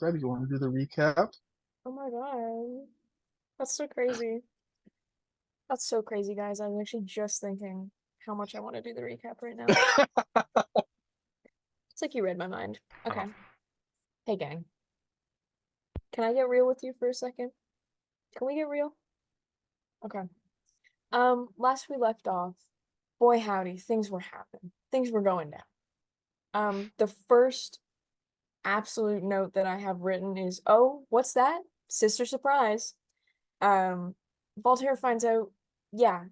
subscribe. You want to do the recap? Oh my god. That's so crazy. That's so crazy, guys. I was actually just thinking how much I want to do the recap right now. It's like you read my mind. Okay. Hey, gang. Can I get real with you for a second? Can we get real? Okay. Last we left off, boy howdy, things were happening. Things were going down. The first absolute note that I have written is, oh, what's that? Sister surprise. Um, Voltaire finds out, yeah,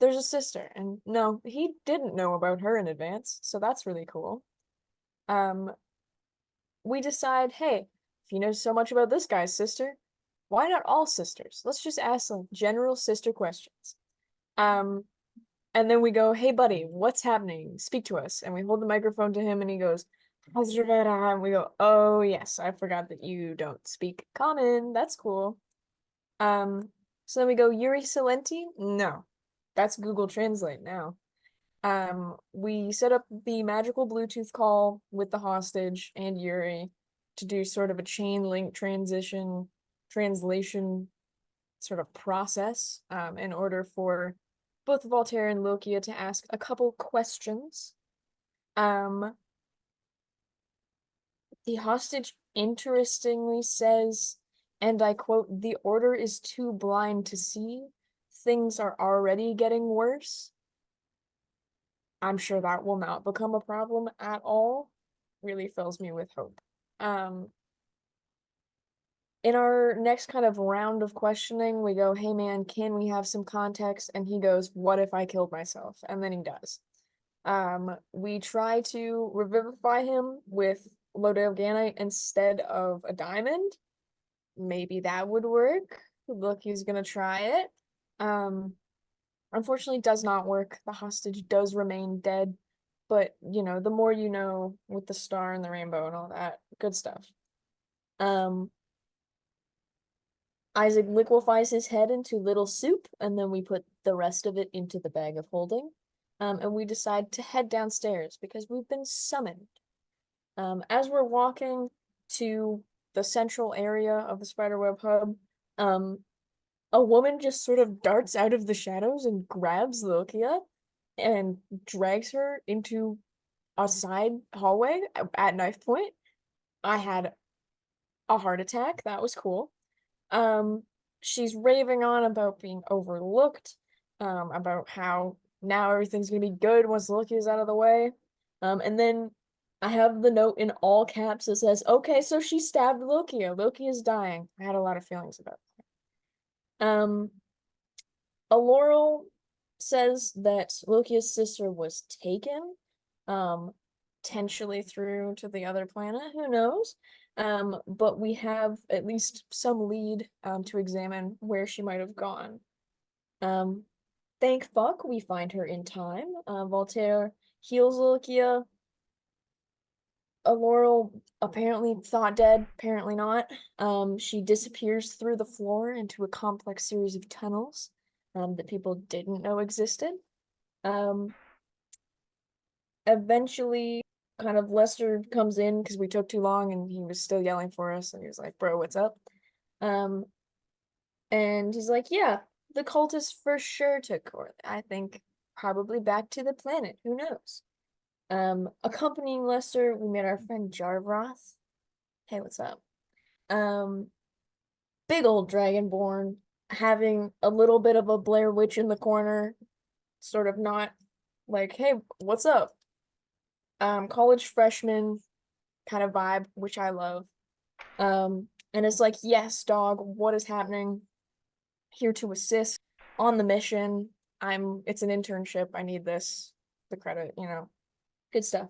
there's a sister, and no, he didn't know about her in advance, so that's really cool. Um, we decide, hey, if you know so much about this guy's sister, why not all sisters? Let's just ask some general sister questions. Um, and then we go, hey, buddy, what's happening? Speak to us. And we hold the microphone to him, and he goes, and we go, oh, yes, I forgot that you don't speak common. That's cool. Um, so then we go, Yuri Salenti? No, that's Google Translate now. We set up the magical Bluetooth call with the hostage and Yuri to do sort of a chain link translation sort of process, in order for both Voltaire and Lokia to ask a couple questions. Um, the hostage interestingly says, and I quote, the order is too blind to see. Things are already getting worse. I'm sure that will not become a problem at all. Really fills me with hope. Um, in our next kind of round of questioning, we go, hey man, can we have some context? And he goes, what if I killed myself? And then he does. We try to revivify him with Lodale Ganite instead of a diamond. Maybe that would work. Look, he's gonna try it. Um, Unfortunately, it does not work. The hostage does remain dead, but the more you know with the star and the rainbow and all that good stuff. Um, Isaac liquefies his head into little soup, and then we put the rest of it into the bag of holding. And we decide to head downstairs because we've been summoned. As we're walking to the central area of the Spiderweb Hub, um, a woman just sort of darts out of the shadows and grabs Lokia and drags her into a side hallway at knife point. I had a heart attack. That was cool. Um, she's raving on about being overlooked, about how now everything's gonna be good once Loki's out of the way. And then I have the note in all caps that says, okay, so she stabbed Loki. Loki is dying. I had a lot of feelings about that. Laurel says that Loki's sister was taken, um, potentially through to the other planet. Who knows? But we have at least some lead to examine where she might have gone. Um, thank fuck we find her in time. Voltaire heals Lokia. Laurel apparently thought dead, apparently not. She disappears through the floor into a complex series of tunnels that people didn't know existed. Um, Eventually, kind of Lester comes in because we took too long and he was still yelling for us, and he was like, "Bro, what's up?" Um, and he's like, "Yeah, the cultists for sure took Corley. I think probably back to the planet. Who knows?" Accompanying Lester, we met our friend Jarvroth. Hey, what's up? Um, Big old dragonborn having a little bit of a Blair Witch in the corner, sort of not like, hey, what's up? College freshman kind of vibe, which I love. And it's like, yes, dog, what is happening? Here to assist on the mission. It's an internship. I need this, the credit, good stuff.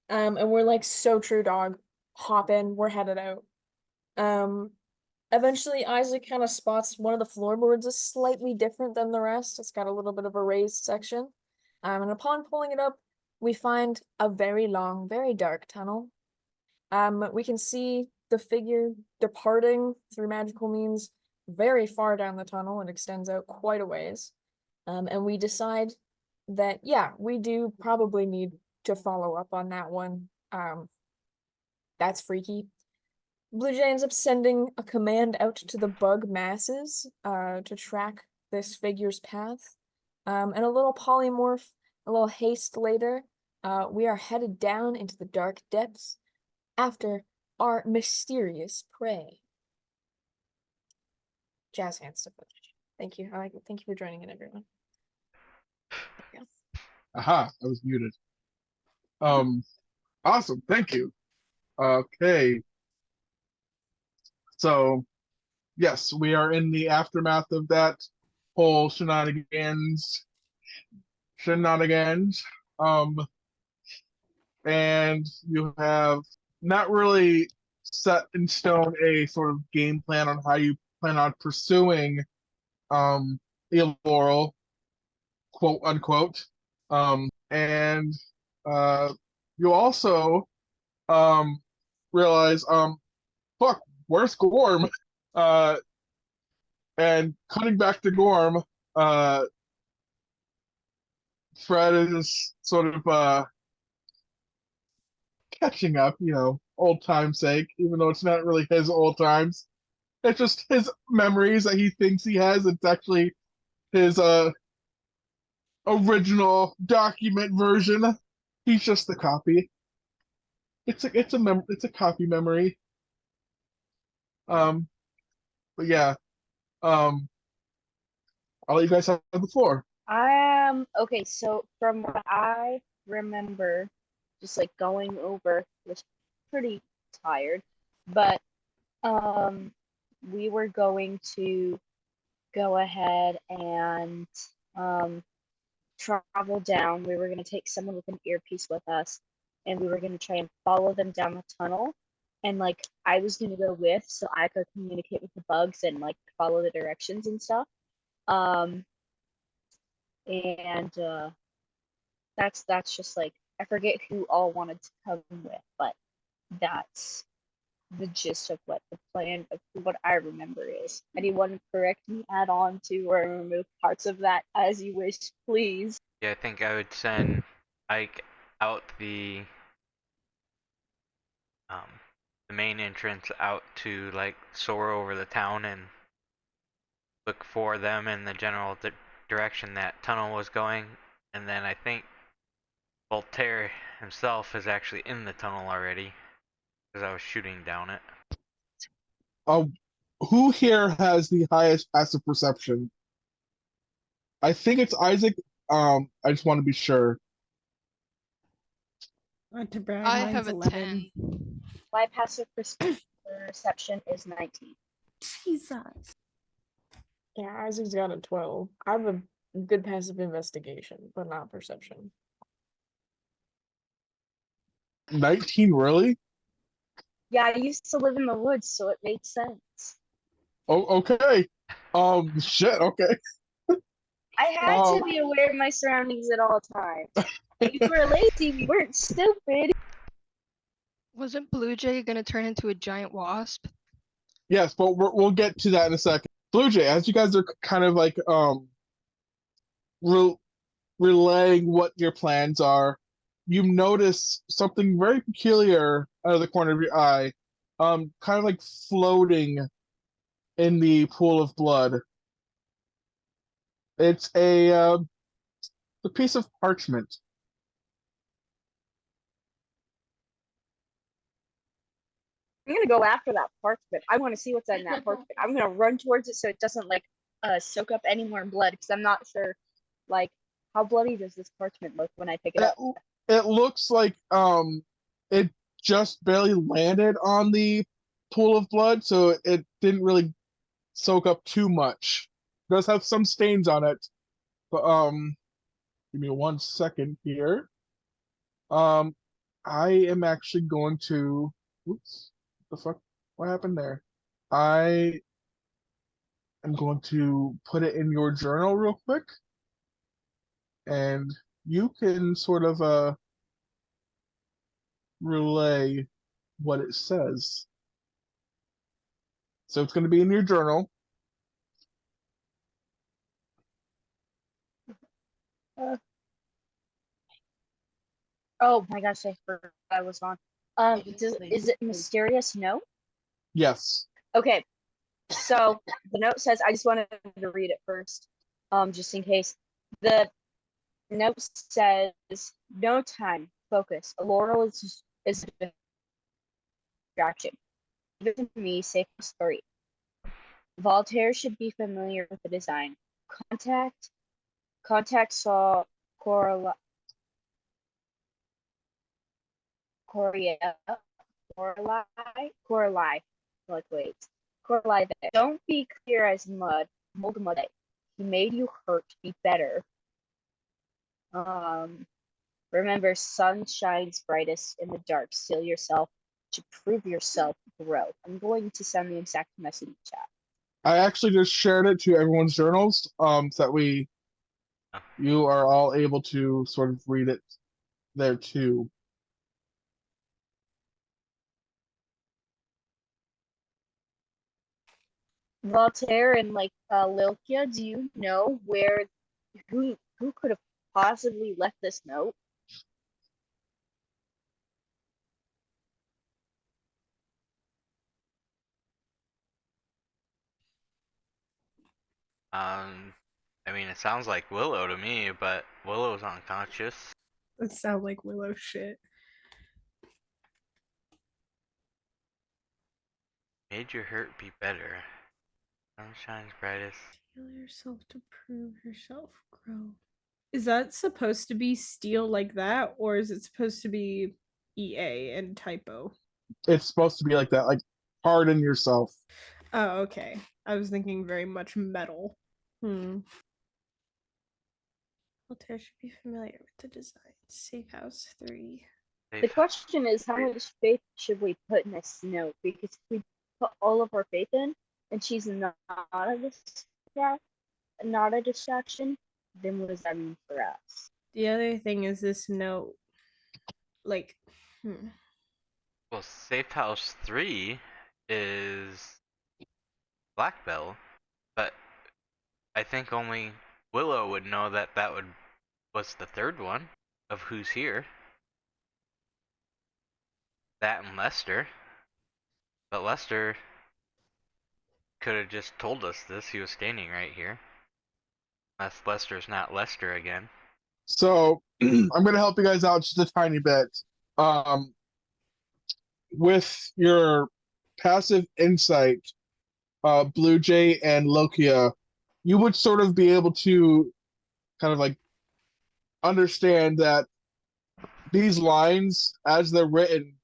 And we're like, so true, dog. Hop in, we're headed out. Um, Eventually, Isaac kind of spots one of the floorboards is slightly different than the rest. It's got a little bit of a raised section. And upon pulling it up, we find a very long, very dark tunnel. We can see the figure departing through magical means very far down the tunnel. It extends out quite a ways. And we decide that, yeah, we do probably need to follow up on that one. That's freaky. Blue Jay ends up sending a command out to the bug masses to track this figure's path. And a little polymorph, a little haste later, we are headed down into the dark depths after our mysterious prey. Jazz hands to finish. Thank you. Thank you for joining in, everyone. Yeah. Aha, I was muted. Awesome, thank you. Okay. So, yes, we are in the aftermath of that whole shenanigans. And you have not really set in stone a sort of game plan on how you plan on pursuing Laurel, quote unquote. And you also realize, fuck, where's Gorm? Uh, and cutting back to Gorm, Fred is sort of catching up, old time's sake, even though it's not really his old times. It's just his memories that he thinks he has. It's actually his original document version. He's just the copy. It's a copy memory. Um, but yeah, um, I'll let you guys have the floor. Okay, so from what I remember, just like going over, was pretty tired, but we were going to go ahead and travel down. We were going to take someone with an earpiece with us, and we were going to try and follow them down the tunnel. And like I was going to go with, so I could communicate with the bugs and like follow the directions and stuff. And that's just like, I forget who all wanted to come with, but that's the gist of what the plan of what I remember is. Anyone correct me, add on to, or remove parts of that as you wish, please. Yeah, I think I would send Ike out um the main entrance out to like soar over the town and look for them in the general direction that tunnel was going, and then I think Voltaire himself is actually in the tunnel already because I was shooting down it. Who here has the highest passive perception? I think it's Isaac. I just want to be sure. Not to brag, I mine's have a 11. 10. My passive perception is 19. Jesus. Yeah, Isaac's got a 12. I have a good passive investigation, but not perception. 19, really? Yeah, I used to live in the woods, so it made sense. Oh, okay. Shit, okay. I had to be aware of my surroundings at all times. If you were lazy, we weren't stupid. Wasn't Blue Jay gonna turn into a giant wasp? Yes, but we'll get to that in a second. Blue Jay, as you guys are kind of like relaying what your plans are, you notice something very peculiar out of the corner of your eye, kind of like floating in the pool of blood. It's a piece of parchment. I'm gonna go after that parchment. I want to see what's in that parchment. I'm gonna run towards it so it doesn't like soak up any more blood, because I'm not sure like how bloody does this parchment look when I pick it up. It looks like it just barely landed on the pool of blood, so it didn't really soak up too much. It does have some stains on it, but give me 1 second here. I am actually going to. Oops, what the fuck? What happened there? I am going to put it in your journal real quick, and you can sort of relay what it says. So it's going to be in your journal. Oh my gosh, I forgot I was on. Is it mysterious? No. Yes. Okay, so the note says, I just wanted to read it first, just in case. The note says, no time, focus. Laurel is a distraction. Give it to me, safe story. Voltaire should be familiar with the design. Contact saw Coralie, like wait, Coralie. Don't be clear as mud, mold mud. He made you hurt. Be better. Remember, sun shines brightest in the dark. Seal yourself to prove yourself. Grow. I'm going to send the exact message in chat. I actually just shared it to everyone's journals, so that you are all able to sort of read it there too. Voltaire and like Lilkia, do you know who could have possibly left this note? I mean, it sounds like Willow to me, but Willow's unconscious. That sound like Willow shit. Made your hurt be better. Sun shines brightest. Heal yourself to prove yourself. Grow. Is that supposed to be steal like that, or is it supposed to be EA and typo? It's supposed to be like that, like harden yourself. Oh, okay. I was thinking very much metal. Voltaire should be familiar with the design. Safe House 3. The question is, how much faith should we put in this note? Because if we put all of our faith in, and she's not a distraction, then what does that mean for us? The other thing is this note, like, Well, Safe House 3 is Black Bell, but I think only Willow would know that was the third one of who's here. That and Lester. But Lester could have just told us this. He was standing right here. Unless Lester's not Lester again. So I'm going to help you guys out just a tiny bit. With your passive insight, Blue Jay and Lokia, you would sort of be able to kind of like understand that these lines, as they're written,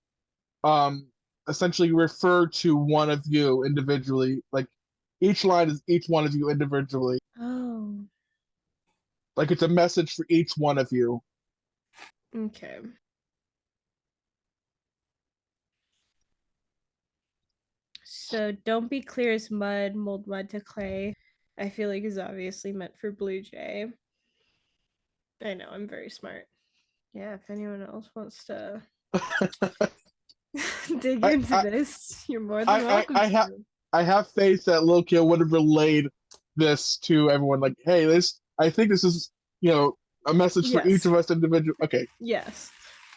essentially refer to one of you individually. Like each line is each one of you individually. oh, Like it's a message for each one of you. okay. So don't be clear as mud, mold mud to clay. I feel like is obviously meant for Blue Jay. I know, I'm very smart. Yeah, if anyone else wants to dig into this, you're more than welcome to. I have faith that Lokia would have relayed this to everyone. Like, hey, I think this is, a message for each of us individually. Okay. Yes.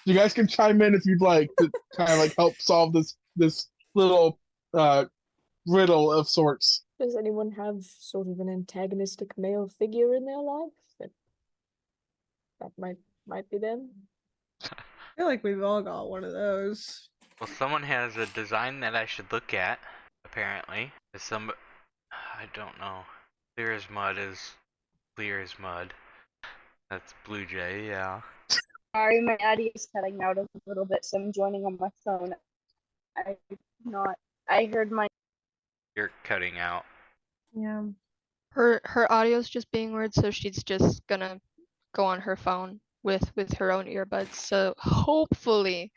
You guys can chime in if you'd like to kind of like help solve this little riddle of sorts. Does anyone have sort of an antagonistic male figure in their life that might be them? I feel like we've all got one of those. Well, someone has a design that I should look at, apparently. I don't know. Clear as mud is clear as mud. That's Blue Jay, yeah. Sorry, my audio is cutting out a little bit, so I'm joining on my phone. I heard my... You're cutting out. Yeah. Her audio's just being weird, so she's just gonna go on her phone with her own earbuds. So hopefully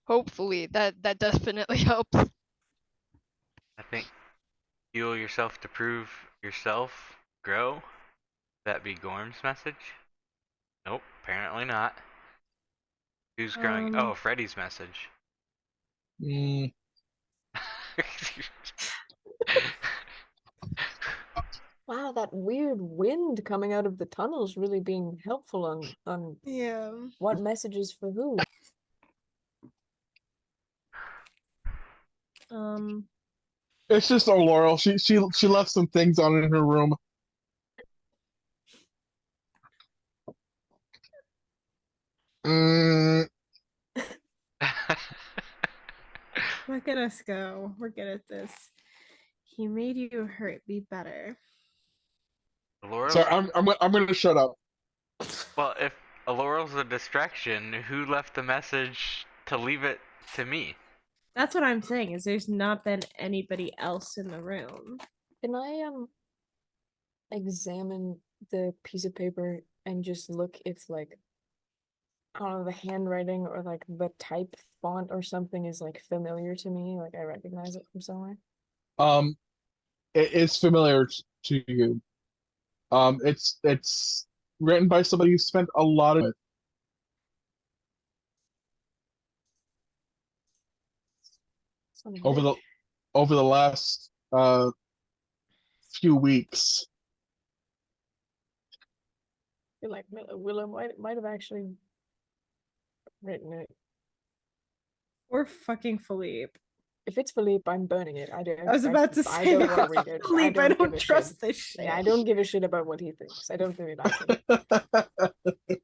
that definitely helps. I think heal yourself to prove yourself, grow. That be Gorm's message? Nope, apparently not. Who's growing? Oh, Freddy's message. Wow, that weird wind coming out of the tunnels really being helpful on Yeah. what messages for who. It's just Laurel. She left some things on in her room. Mm, Look at us go. We're good at this. He made you hurt. Be better. Laurel's, sorry, I'm gonna shut up. well, if Laurel's a distraction, who left the message to leave it to me? That's what I'm saying. Is there's not been anybody else in the room. Can I examine the piece of paper and just look if like I don't know the handwriting or like the type font or something is like familiar to me, like I recognize it from somewhere. Um, it is familiar to you. It's written by somebody who spent a lot of Son of a over the bitch. over the last few weeks. I feel like Willow might have actually written it. Or fucking Philippe. If it's Philippe, I'm burning it. I don't. I was about to I say, don't want to read it. Philippe, I give don't a trust shit. this shit. Yeah, I don't give a shit about what he thinks. I don't really like him.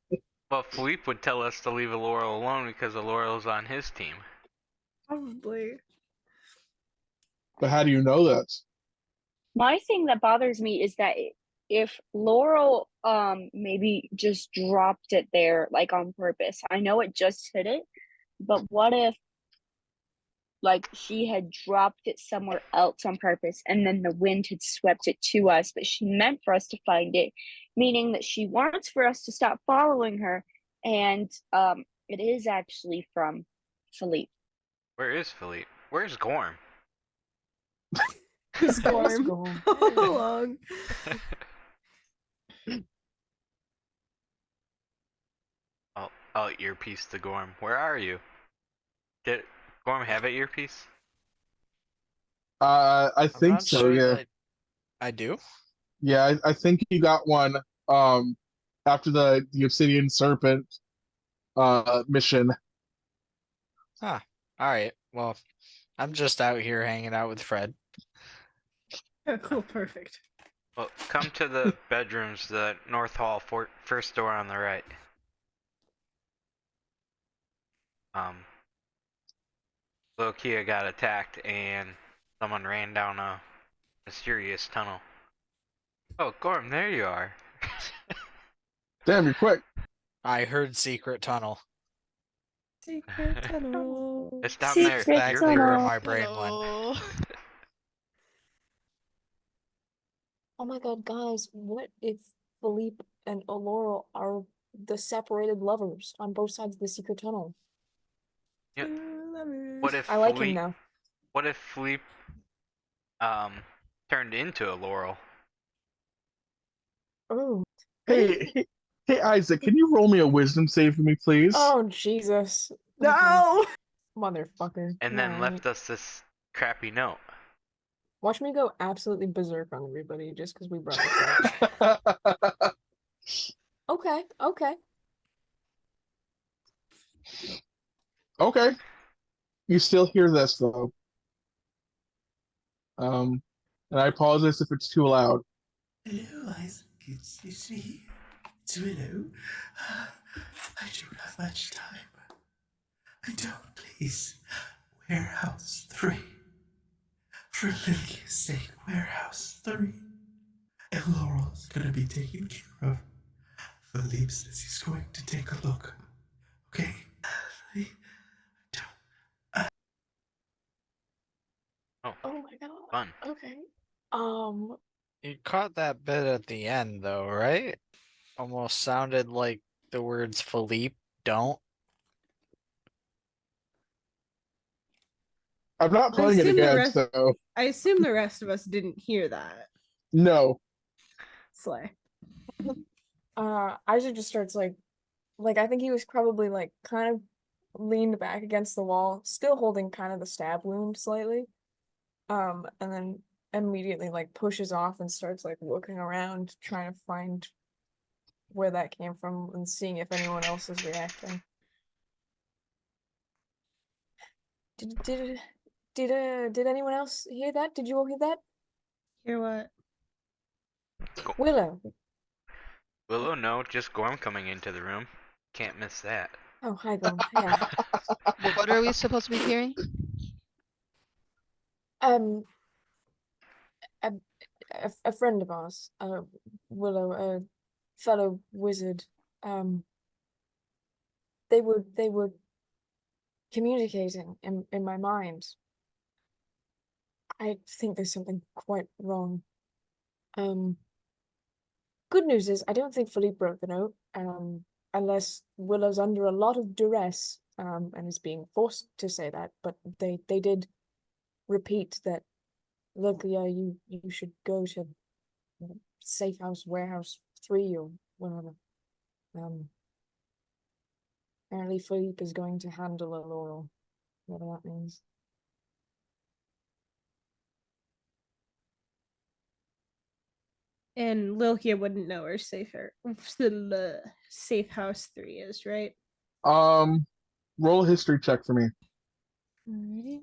Well, Philippe would tell us to leave Laurel alone because Laurel's on his team. Probably. But how do you know that? My thing that bothers me is that if Laurel maybe just dropped it there like on purpose. I know it just hit it, but what if like she had dropped it somewhere else on purpose and then the wind had swept it to us, but she meant for us to find it, meaning that she wants for us to stop following her, and it is actually from Philippe. Where is Philippe? Where's Gorm? Who's Where's Gorm? Gorm? All along. I'll earpiece to Gorm. Where are you? Did Gorm have an earpiece? I I'm think not so. sure Yeah, that I do. yeah. I think you got one. After the Obsidian Serpent mission. Huh. All right. Well, I'm just out here hanging out with Fred. Oh, cool, perfect. Well, come to the bedrooms, the north hall, first door on the right. Little Kia got attacked and someone ran down a mysterious tunnel. Oh, Gorm, there you are. Damn, you're quick. I heard secret tunnel. Secret tunnel. It's down there. Secret Exactly Your where tunnel. my brain went. Oh my god, guys, what if Philippe and Laurel are the separated lovers on both sides of the secret tunnel? Yep. Lovers. What if I like him Philippe? now. What if Philippe turned into a Laurel? Oh. Hey, Isaac, can you roll me a wisdom save for me, please? Oh, Jesus. Okay. No! Motherfucker. And then Alright. left us this crappy note. Watch me go absolutely berserk on everybody just because we brought this up. Okay, okay. Okay. You still hear this though. And I apologize if it's too loud. Hello, Isaac. It's me. It's Willow. I don't have much time. I don't, please. Warehouse 3. For Lydia's sake, Warehouse 3. And Laurel's gonna be taken care of. Philippe says he's going to take a look. Okay? I don't. Oh my god. Fun. Okay. You caught that bit at the end, though, right? Almost sounded like the words Philippe don't. I'm not I playing it assume the again, rest- so I assume the rest of us didn't hear that. no. Slay. Isaac just starts like I think he was probably like kind of leaned back against the wall, still holding kind of the stab wound slightly. And then immediately like pushes off and starts like looking around, trying to find where that came from and seeing if anyone else is reacting. Did anyone else hear that? Did you all hear that? Hear what? Willow. Willow, no, just Gorm coming into the room. Can't miss that. Oh, hi, Gorm. Yeah. What are we supposed to be hearing? Um, a friend of ours, Willow, a fellow wizard. They were communicating in my mind. I think there's something quite wrong. Good news is I don't think Philippe wrote the note. Unless Willow's under a lot of duress, and is being forced to say that. But they did repeat that. Look, yeah, you should go to Safe House Warehouse 3 or whatever. Apparently Philippe is going to handle a Laurel, whatever that means. And Lilkia wouldn't know where safe house 3 is, right? Roll a history check for me. Alrighty.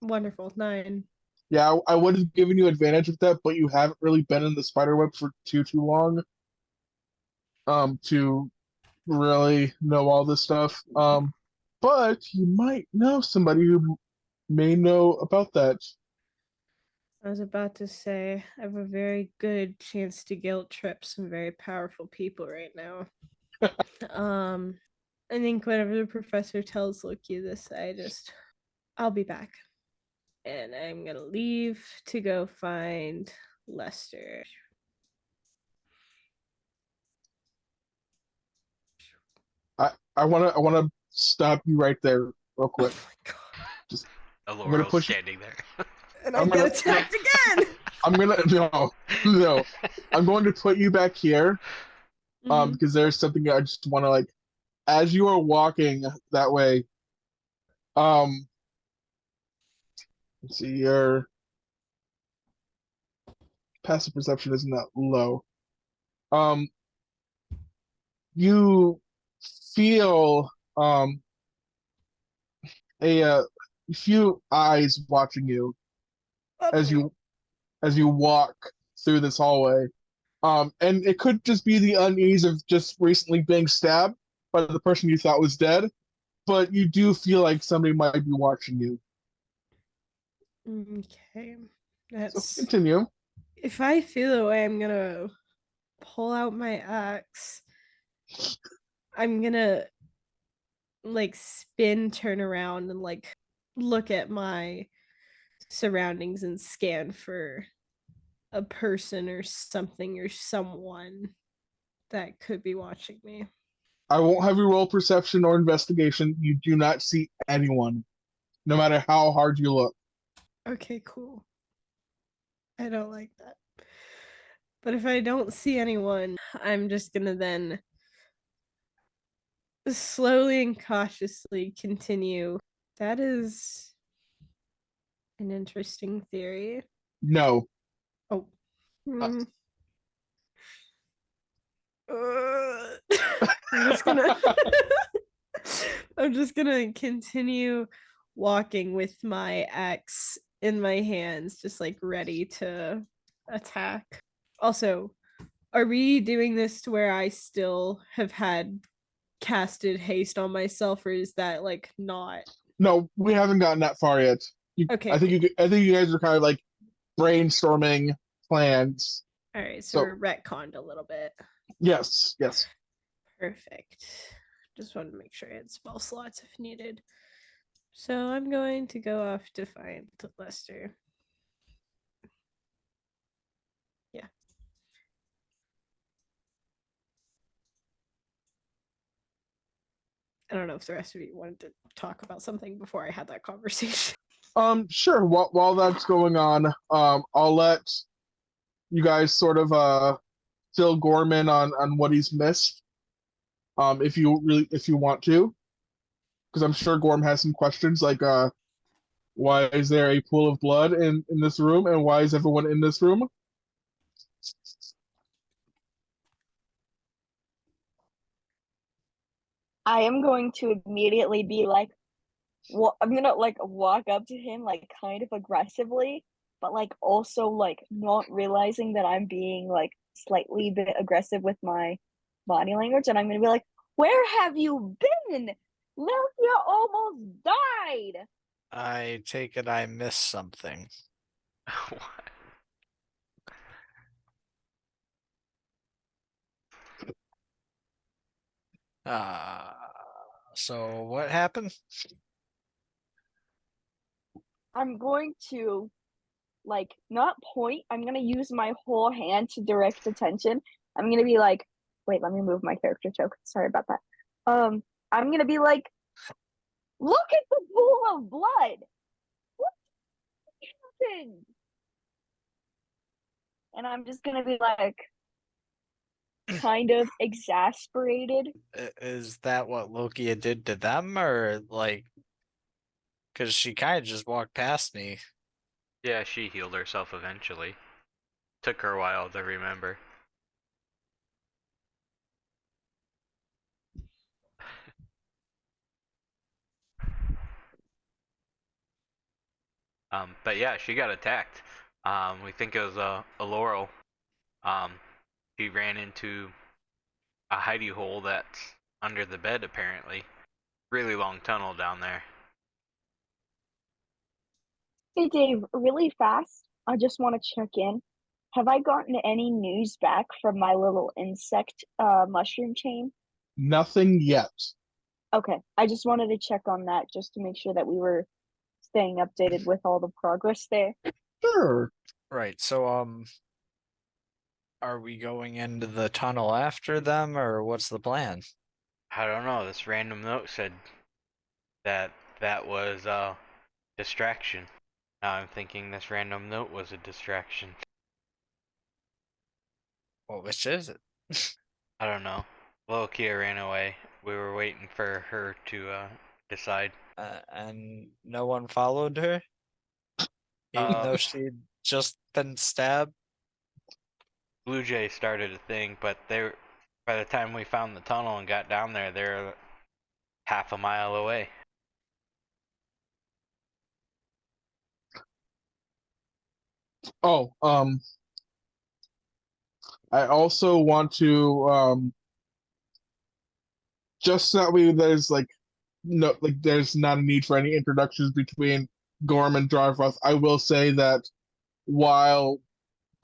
Wonderful. 9. Yeah, I would have given you advantage with that, but you haven't really been in the spiderweb for too long. To really know all this stuff. But you might know somebody who may know about that. I was about to say, I have a very good chance to guilt trip some very powerful people right now. I think whenever the professor tells Loki this, I'll be back. And I'm gonna leave to go find Lester. I wanna stop you right there real quick. Oh my god. gonna Laurel's push you- standing there. And I'm I get gonna- attacked again! I'm gonna no. I'm going to put you back here. Mhm. Because there's something I just wanna like as you are walking that way, let's see, your passive perception isn't that low. You feel a few eyes watching you as you walk through this hallway. And it could just be the unease of just recently being stabbed by the person you thought was dead, but you do feel like somebody might be watching you. Okay. So That's continue. if I feel the way, I'm gonna pull out my axe. I'm gonna like spin, turn around, and like look at my surroundings and scan for a person or something or someone that could be watching me. I won't have you roll perception or investigation. You do not see anyone, no matter how hard you look. Okay, cool. I don't like that. But if I don't see anyone, I'm just gonna then slowly and cautiously continue. That is an interesting theory. No. Oh. Mm. I'm just gonna I'm just gonna continue walking with my axe in my hands, just like ready to attack. Also, are we doing this to where I still have had casted haste on myself, or is that like not? No, we haven't gotten that far yet. Okay, I think you guys are kind of like brainstorming plans. All right, so we're retconned a little bit. Yes. Perfect. Just wanted to make sure I had spell slots if needed. So I'm going to go off to find Lester. Yeah. I don't know if the rest of you wanted to talk about something before I had that conversation. Sure. While that's going on, I'll let you guys sort of fill Gorman on what he's missed. If you want to, because I'm sure Gorm has some questions like why is there a pool of blood in this room, and why is everyone in this room? I am going to immediately be like, I'm gonna like walk up to him like kind of aggressively, but like also like not realizing that I'm being like slightly bit aggressive with my body language, and I'm gonna be like, "Where have you been? Lilithia almost died." I take it I missed something. What? Uh, so what happened? I'm going to like not point. I'm gonna use my whole hand to direct attention. I'm gonna be like, wait, let me move my character choke. Sorry about that. I'm gonna be like, look at the pool of blood. What happened? And I'm just gonna be like, kind of exasperated. Is that what Lokia did to them, or like, because she kind of just walked past me? Yeah, she healed herself eventually. Took her a while to remember. But yeah, she got attacked. We think it was a Laurel. Um, she ran into a hidey hole that's under the bed apparently. Really long tunnel down there. Hey Dave, really fast. I just want to check in. Have I gotten any news back from my little insect mushroom chain? Nothing yet. Okay, I just wanted to check on that just to make sure that we were staying updated with all the progress there. Sure. Right. So are we going into the tunnel after them, or what's the plan? I don't know. This random note said that that was a distraction. Now I'm thinking this random note was a distraction. Well, which is it? I don't know. Little Kia ran away. We were waiting for her to decide. And no one followed her, even though she'd just been stabbed. Blue Jay started a thing, but they by the time we found the tunnel and got down there, they're half a mile away. Oh, I also want to just so that there's like no like there's not a need for any introductions between Gorm and Jarvoth. I will say that while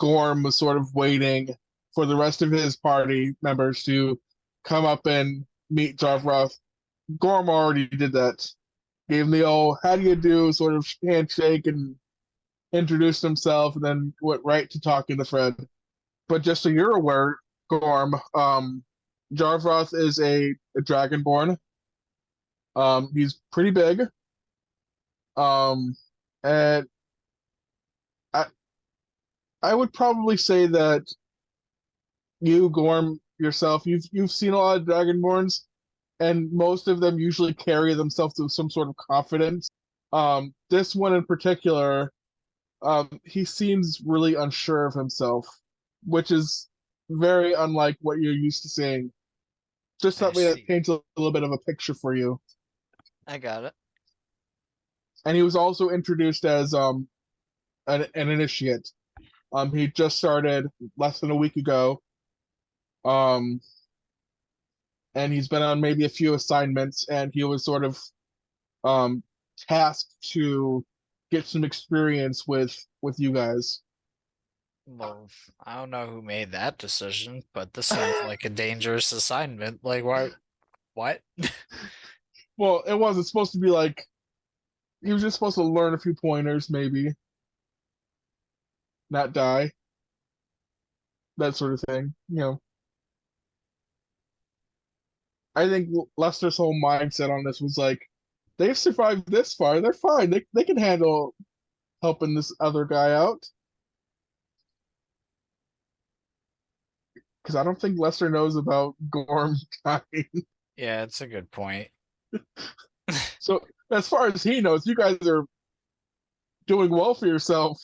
Gorm was sort of waiting for the rest of his party members to come up and meet Jarvoth, Gorm already did that. Gave him the old "how do you do" sort of handshake and introduced himself, and then went right to talking to Fred. But just so you're aware, Gorm, Jarvoth is a dragonborn. He's pretty big. Um, and I I would probably say that you, Gorm, yourself, you've seen a lot of dragonborns, and most of them usually carry themselves with some sort of confidence. This one in particular, he seems really unsure of himself, which is very unlike what you're used to seeing. Just I that way that see. paints a little bit of a picture for you. I got it. And he was also introduced as an initiate. He just started less than a week ago. Um, and he's been on maybe a few assignments, and he was sort of um tasked to get some experience with you guys. Well, I don't know who made that decision, but this seems like a dangerous assignment. Like, why? What? Well, it wasn't supposed to be like he was just supposed to learn a few pointers, maybe not die, that sort of thing. I think Lester's whole mindset on this was like, they've survived this far, they're fine. They can handle helping this other guy out. Because I don't think Lester knows about Gorm dying. Yeah, it's a good point. So as far as he knows, you guys are doing well for yourself.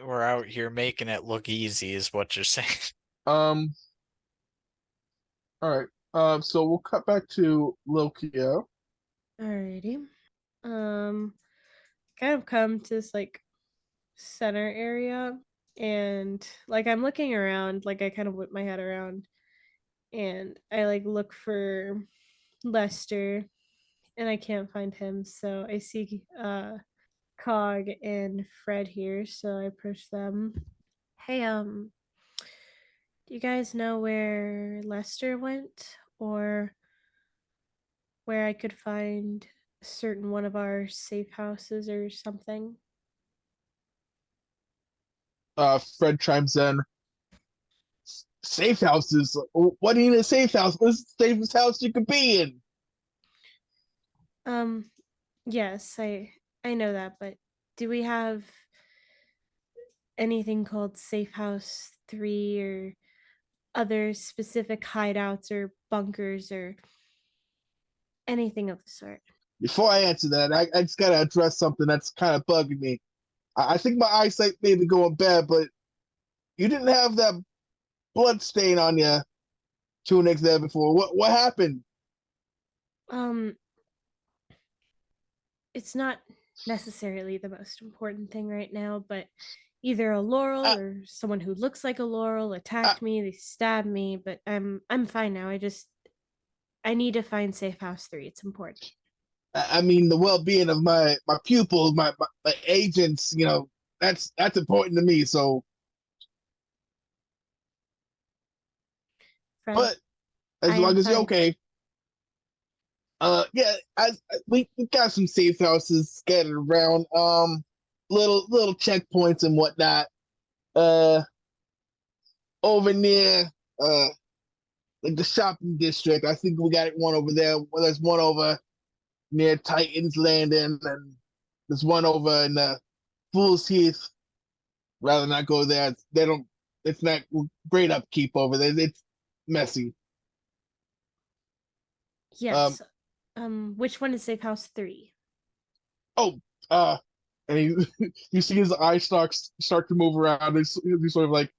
We're out here making it look easy, is what you're saying. Um. All right. So we'll cut back to Lokia. Alrighty. Kind of come to this like center area, and like I'm looking around, like I kind of whip my head around, and I like look for Lester, and I can't find him, so I see Cog and Fred here, so I approach them. Hey, do you guys know where Lester went, or where I could find a certain one of our safe houses or something? Fred chimes in. Safe houses? What do you need a safe house? What's the safest house you could be in? Um, yes, I know that, but do we have anything called Safe House 3 or other specific hideouts or bunkers or anything of the sort? Before I answer that, I just gotta address something that's kind of bugging me. I think my eyesight may be going bad, but you didn't have that blood stain on your tunic there before. What happened? Um, it's not necessarily the most important thing right now, but either a Laurel I, or someone who looks like a Laurel I, attacked me, they stabbed me, but I'm fine now. I need to find Safe House 3. It's important. I mean, the well-being of my pupils, my agents. That's important to me. So, Fred, but as I am long as you're fine. okay. Yeah, we got some safe houses scattered around. Little checkpoints and whatnot. Uh, over near like the shopping district. I think we got one over there. Well, there's one over near Titans Landing, and there's one over in Fool's Heath. Rather not go there. They don't. It's not great upkeep over there. It's messy. Um. Yes. Which one is Safe House 3? Oh. Uh. And you see his eyes start to move around. He's sort of like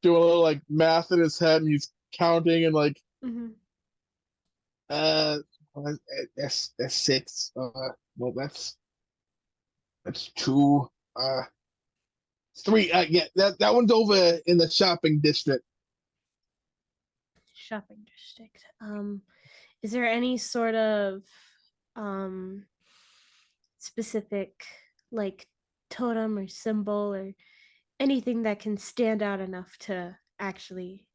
doing a little like math in his head, and he's counting and like Mm-hmm. uh that's six. Well, that's two. Three. Yeah, that one's over in the shopping district. Shopping district. Is there any sort of um specific like totem or symbol or anything that can stand out enough to actually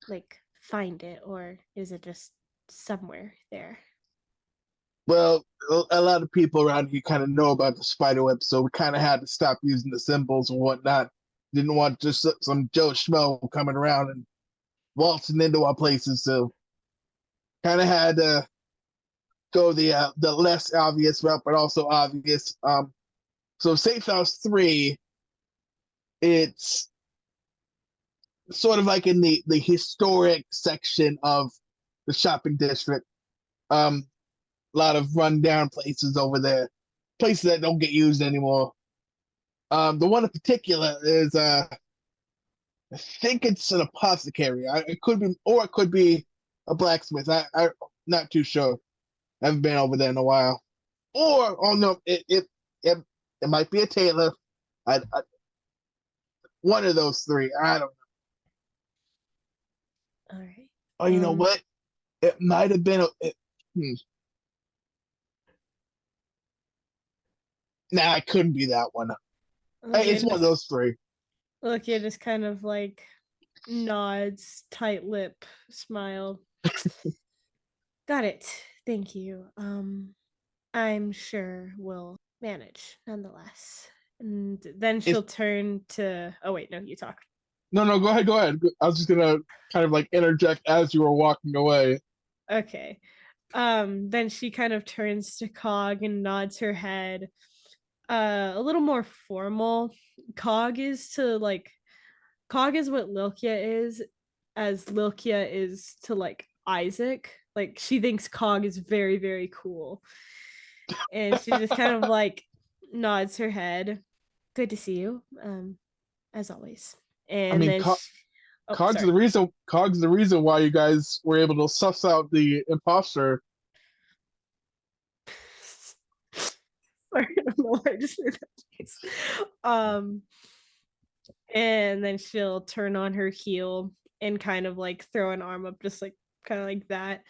like find it, or is it just somewhere there? Well, a lot of people around here kind of know about the spider web, so we kind of had to stop using the symbols and whatnot. Didn't want just some Joe Schmo coming around and waltzing into our places, so kind of had to go the less obvious route, but also obvious. So Safe House 3, it's sort of like in the historic section of the shopping district. A lot of rundown places over there, places that don't get used anymore. The one in particular is I think it's an apothecary. It could be, or it could be a blacksmith. I'm not too sure. I haven't been over there in a while. Or oh no, it might be a tailor. I one of those three. I don't know. All right. Oh, you know what? It might have been Nah, it couldn't be that one. It's one of those three. Look, you just kind of like nods, tight lip, smile. Got it. Thank you. I'm sure we'll manage nonetheless. And then she'll turn to. Oh wait, no, you talk. No, go ahead, go ahead. I was just gonna kind of like interject as you were walking away. Okay. Then she kind of turns to Cog and nods her head. A little more formal. Cog is to like Cog is what Lilkia is, as Lilkia is to like Isaac. Like she thinks Cog is very, very cool. And she just kind of like nods her head. Good to see you. As always. I And mean, then Oh, Cog's sorry. the reason. Cog's the reason why you guys were able to suss out the imposter. Sorry, I don't know why I just made that face. And then she'll turn on her heel and kind of like throw an arm up, just like kind of like that.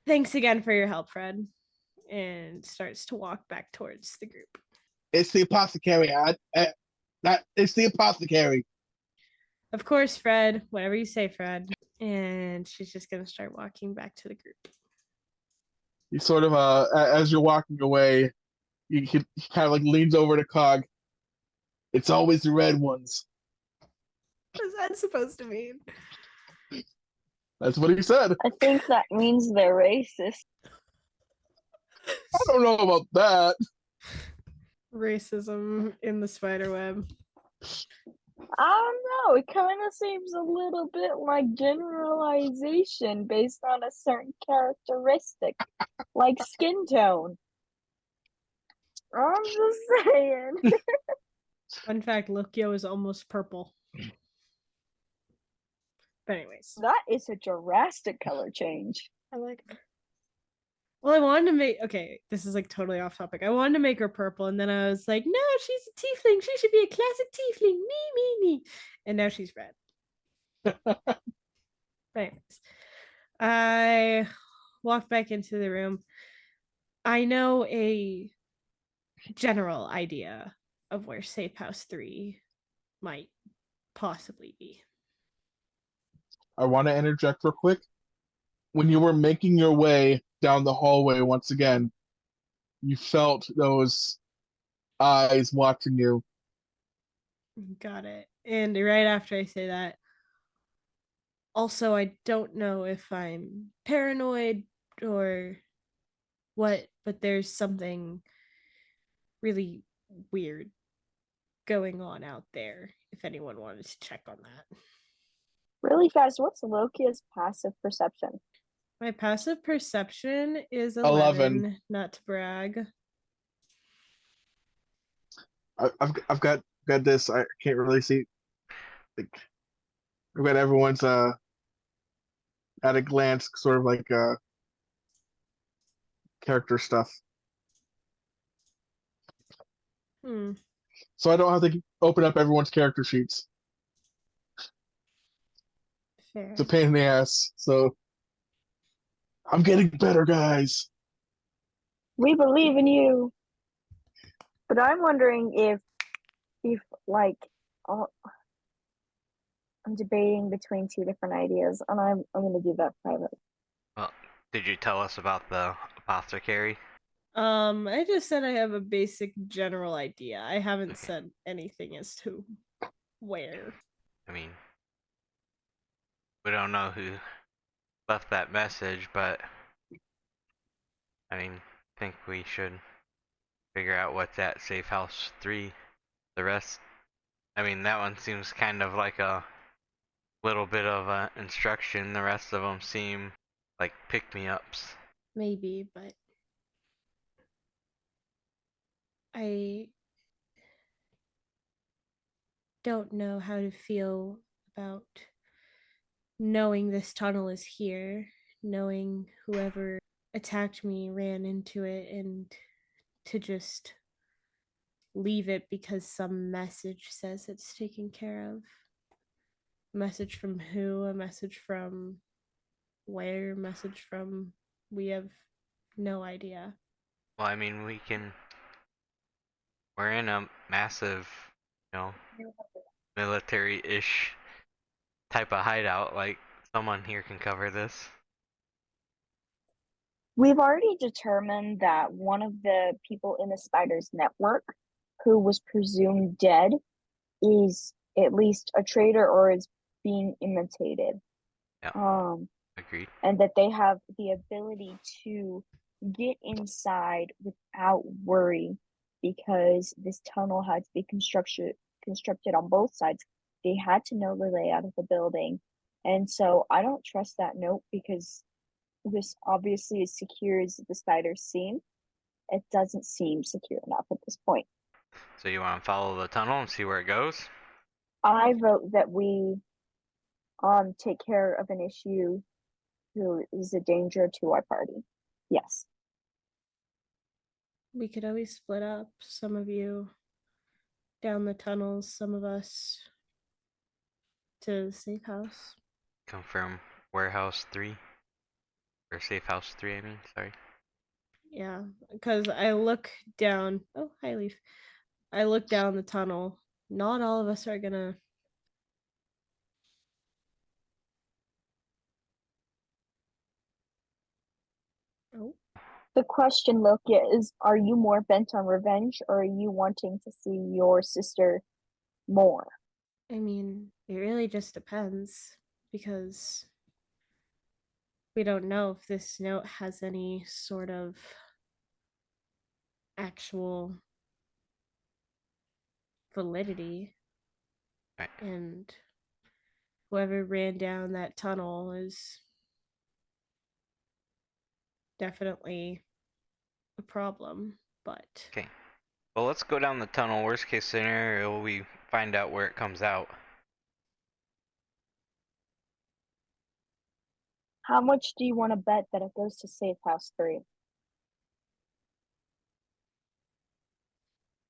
Thanks again for your help, Fred. And starts to walk back towards the group. It's the apothecary. It's the apothecary. Of course, Fred. Whatever you say, Fred. And she's just gonna start walking back to the group. You sort of as you're walking away, he kind of like leans over to Cog. It's always the red ones. What is that supposed to mean? That's what he said. I think that means they're racist. I don't know about that. Racism in the spider web. I don't know. It kind of seems a little bit like generalization based on a certain characteristic, like skin tone. I'm just saying. Fun fact, Lucio is almost purple. But anyways. That is a drastic color change. I like her. Well, I wanted to make this is like totally off topic. I wanted to make her purple, and then I was like, no, she's a tiefling. She should be a classic tiefling. Me. And now she's red. But anyways, I walk back into the room. I know a general idea of where Safe House 3 might possibly be. I want to interject real quick. When you were making your way down the hallway once again, you felt those eyes watching you. Got it. And right after I say that, also, I don't know if I'm paranoid or what, but there's something really weird going on out there, if anyone wanted to check on that. Really fast, what's Lokia's passive perception? My passive perception is 11. 11, not to brag. I've got this. I can't really see. Like, I've got everyone's at a glance, sort of like character stuff. So I don't have to open up everyone's character sheets. Fair. It's a pain in the ass. So I'm getting better, guys. We believe in you. But I'm wondering if like, I'm debating between two different ideas, and I'm gonna do that privately. Well, did you tell us about the apothecary? I just said I have a basic general idea. I haven't said anything as to where. I mean, we don't know who left that message, but I mean, I think we should figure out what's at Safe House 3. The rest, I mean, that one seems kind of like a little bit of instruction. The rest of them seem like pick-me-ups. Maybe, but I don't know how to feel about knowing this tunnel is here, knowing whoever attacked me ran into it, and to just leave it because some message says it's taken care of. A message from who? A message from where? A message from... We have no idea. Well, I mean, we're in a massive, military-ish type of hideout. Like, someone here can cover this. We've already determined that one of the people in the spider's network who was presumed dead is at least a traitor or is being imitated. Yeah. Agreed. And that they have the ability to get inside without worry, because this tunnel had to be constructed on both sides. They had to know the layout of the building. And so I don't trust that note, because this obviously is secure as the spider's seem. It doesn't seem secure enough at this point. So you want to follow the tunnel and see where it goes? I vote that we take care of an issue who is a danger to our party. Yes. We could always split up. Some of you down the tunnels, some of us to the safe house. Confirm warehouse 3 or safe house 3. I mean, sorry. Yeah, because I look down. Oh, hi, Leaf. I look down the tunnel. Not all of us are gonna. Oh, The question, Lokia, is are you more bent on revenge or are you wanting to see your sister more? I mean, it really just depends because we don't know if this note has any sort of actual validity. Right. And whoever ran down that tunnel is definitely a problem, but Okay. Well, let's go down the tunnel. Worst case scenario, we find out where it comes out. How much do you want to bet that it goes to Safe House 3?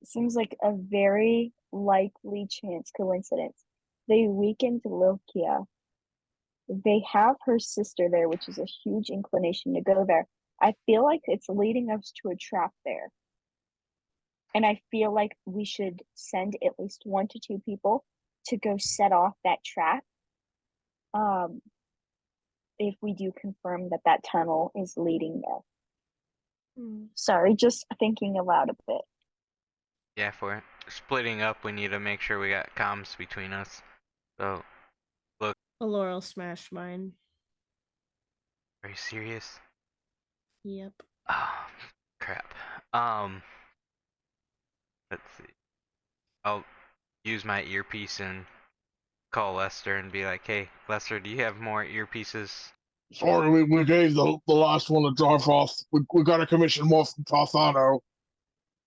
It seems like a very likely chance coincidence. They weakened Lokia. They have her sister there, which is a huge inclination to go there. I feel like it's leading us to a trap there. And I feel like we should send at least 1 to 2 people to go set off that trap. If we do confirm that that tunnel is leading there. Sorry, just thinking aloud a bit. Yeah, for splitting up, we need to make sure we got comms between us. So, a Laurel smashed mine. are you serious? Yep. Oh, crap. Let's see. I'll use my earpiece and call Lester and be like, "Hey, Lester, do you have more earpieces?" Sorry, we gave the last one to Darfoth. We got a commission more from Tothano.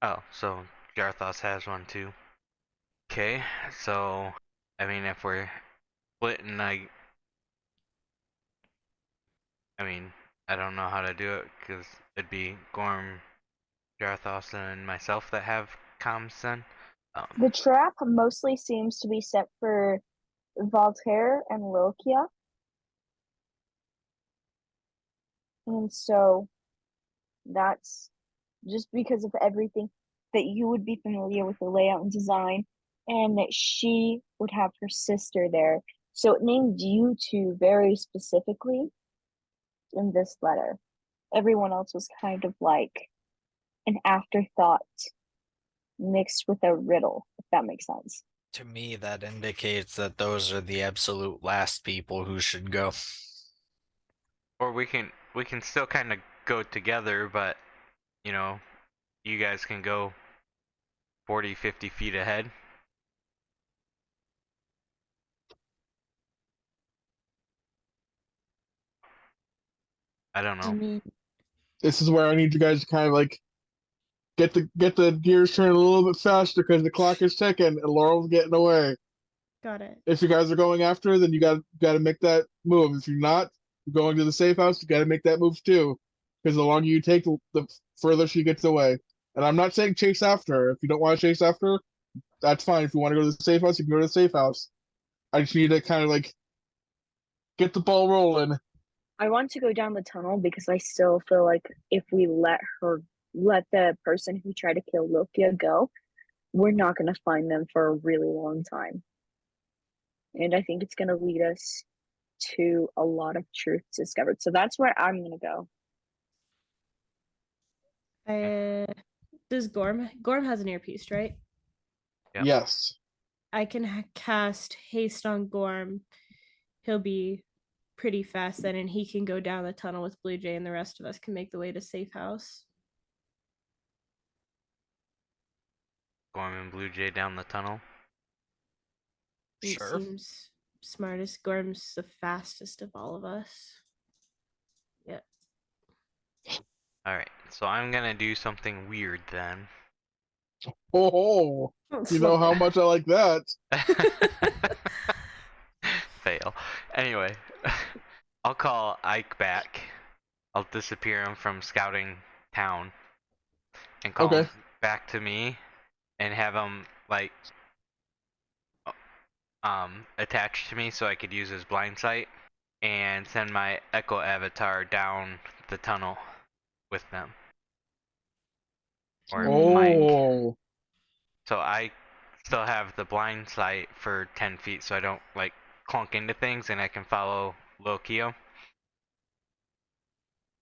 Oh, so Garthos has one too. Okay, so I mean, if we're splitting, I mean, I don't know how to do it because it'd be Gorm, Garthos, and myself that have comms then. The trap mostly seems to be set for Voltaire and Lokia. And so that's just because of everything that you would be familiar with the layout and design, and that she would have her sister there. So it named you two very specifically in this letter. Everyone else was kind of like an afterthought mixed with a riddle, if that makes sense. To me, that indicates that those are the absolute last people who should go. Or we can still kind of go together, but you know, you guys can go 40, 50 feet ahead. I don't I know. mean, This is where I need you guys to kind of like get the gears turning a little bit faster because the clock is ticking and Laurel's getting away. got it. If you guys are going after her, then you got to make that move. If you're not going to the safe house, you got to make that move too, because the longer you take, the further she gets away. And I'm not saying chase after her. If you don't want to chase after her, that's fine. If you want to go to the safe house, you can go to the safe house. I just need to kind of like get the ball rolling. I want to go down the tunnel because I still feel like if we let the person who tried to kill Lokia go, we're not going to find them for a really long time. And I think it's going to lead us to a lot of truth discovered. So that's where I'm going to go. Does Gorm has an earpiece, right? Yep. Yes. I can cast haste on Gorm. He'll be pretty fast then, and he can go down the tunnel with Blue Jay, and the rest of us can make the way to safe house. Gorm and Blue Jay down the tunnel. It Sure. seems smartest. Gorm's the fastest of all of us. Yep. Alright, so I'm gonna do something weird then. Oh, you know how much I like that. Fail. Anyway, I'll call Ike back. I'll disappear him from scouting town and call Okay. him back to me and have him like attached to me so I could use his blind sight and send my Echo avatar down the tunnel with them. Or Mike. Oh. So I still have the blind sight for 10 feet so I don't like clunk into things and I can follow Lokio.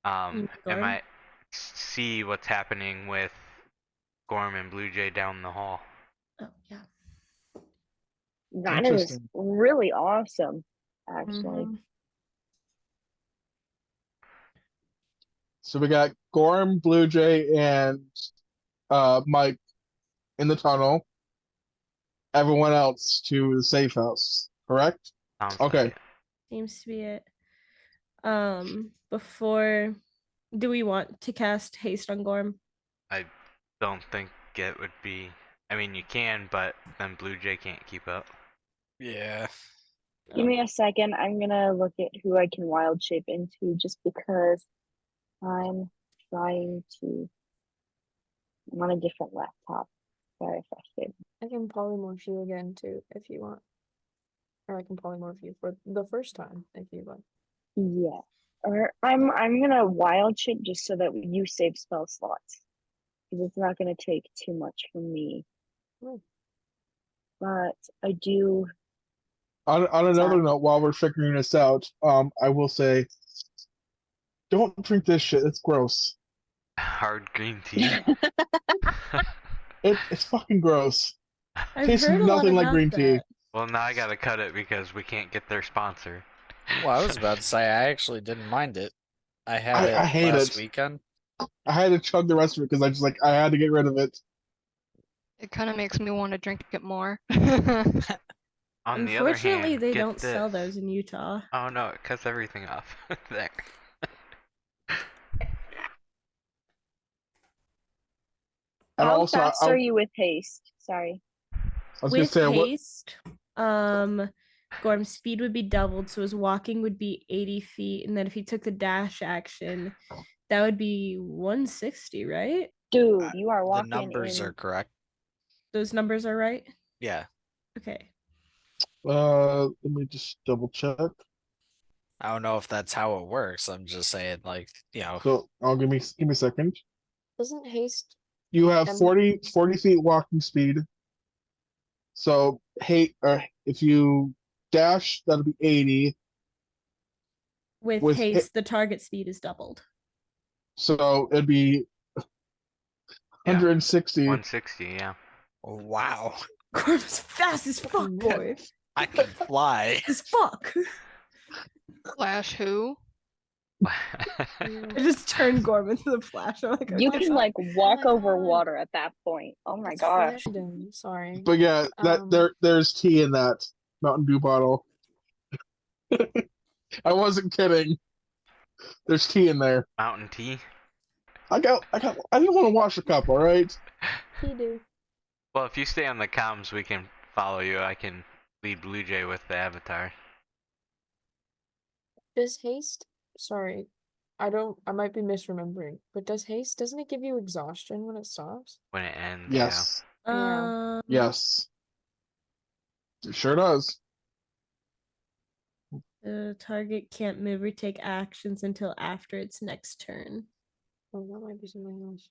And Gorm? I see what's happening with Gorm and Blue Jay down the hall. Oh yeah. That is Interesting. really awesome, actually. Mhm. So we got Gorm, Blue Jay, and Mike in the tunnel. Everyone else to the safe house. Correct? Sounds Okay. like it. Seems to be it. Before, do we want to cast haste on Gorm? I don't think it would be. I mean, you can, but then Blue Jay can't keep up. Yeah. Give me a second. I'm gonna look at who I can wild shape into just because I'm trying to. I'm on a different laptop. Very frustrated. I can polymorph you again too if you want. Or I can polymorph you for the first time if you want. Yeah. Or I'm gonna wild shape just so that you save spell slots. Because it's not gonna take too much from me. Hmm. But I do. On another Sorry. note, while we're figuring this out, I will say, don't drink this shit. It's gross. Hard green tea. It's fucking gross. I've Tastes heard a lot nothing like about green tea. that. Well, now I gotta cut it because we can't get their sponsor. Well, I was about to say I actually didn't mind it. I had I it hate last it. weekend. I had to chug the rest of it because I had to get rid of it. It kind of makes me want to drink it more. On the other Unfortunately, hand, they get don't sell this. those in Utah. Oh no, it cuts everything off. There. And How also, fast are you with haste? Sorry. I was gonna With say, what? haste, Gorm's speed would be doubled, so his walking would be 80 feet, and then if he took the dash action, that would be 160, right? Dude, you are The walking numbers in. are correct. Those numbers are right? Yeah. Okay. Let me just double check. I don't know if that's how it works. I'm just saying, like, So, give me a second. Doesn't haste You have Um, 40 feet walking speed. So, if you dash, that'll be 80. With With haste, the target speed is doubled. So it'd be Yeah. 160. 160, yeah. wow. Gorm's fast as fuck, boy. I can fly. As fuck. Flash who? I just turned Gorm into the Flash. I'm like, You okay, can fine. like walk my over God. water at that point. Oh my It's gosh. random, sorry. But yeah, there's tea in that Mountain Dew bottle. I wasn't kidding. There's tea in there. Mountain tea. I didn't want to wash the cup, all right? He do. Well, if you stay on the comms, we can follow you. I can lead Blue Jay with the avatar. Does haste sorry. I might be misremembering, but doesn't it give you exhaustion when it stops? When it ends, Yes. Yes. It sure does. The target can't move or take actions until after its next turn. Oh, that might be something else.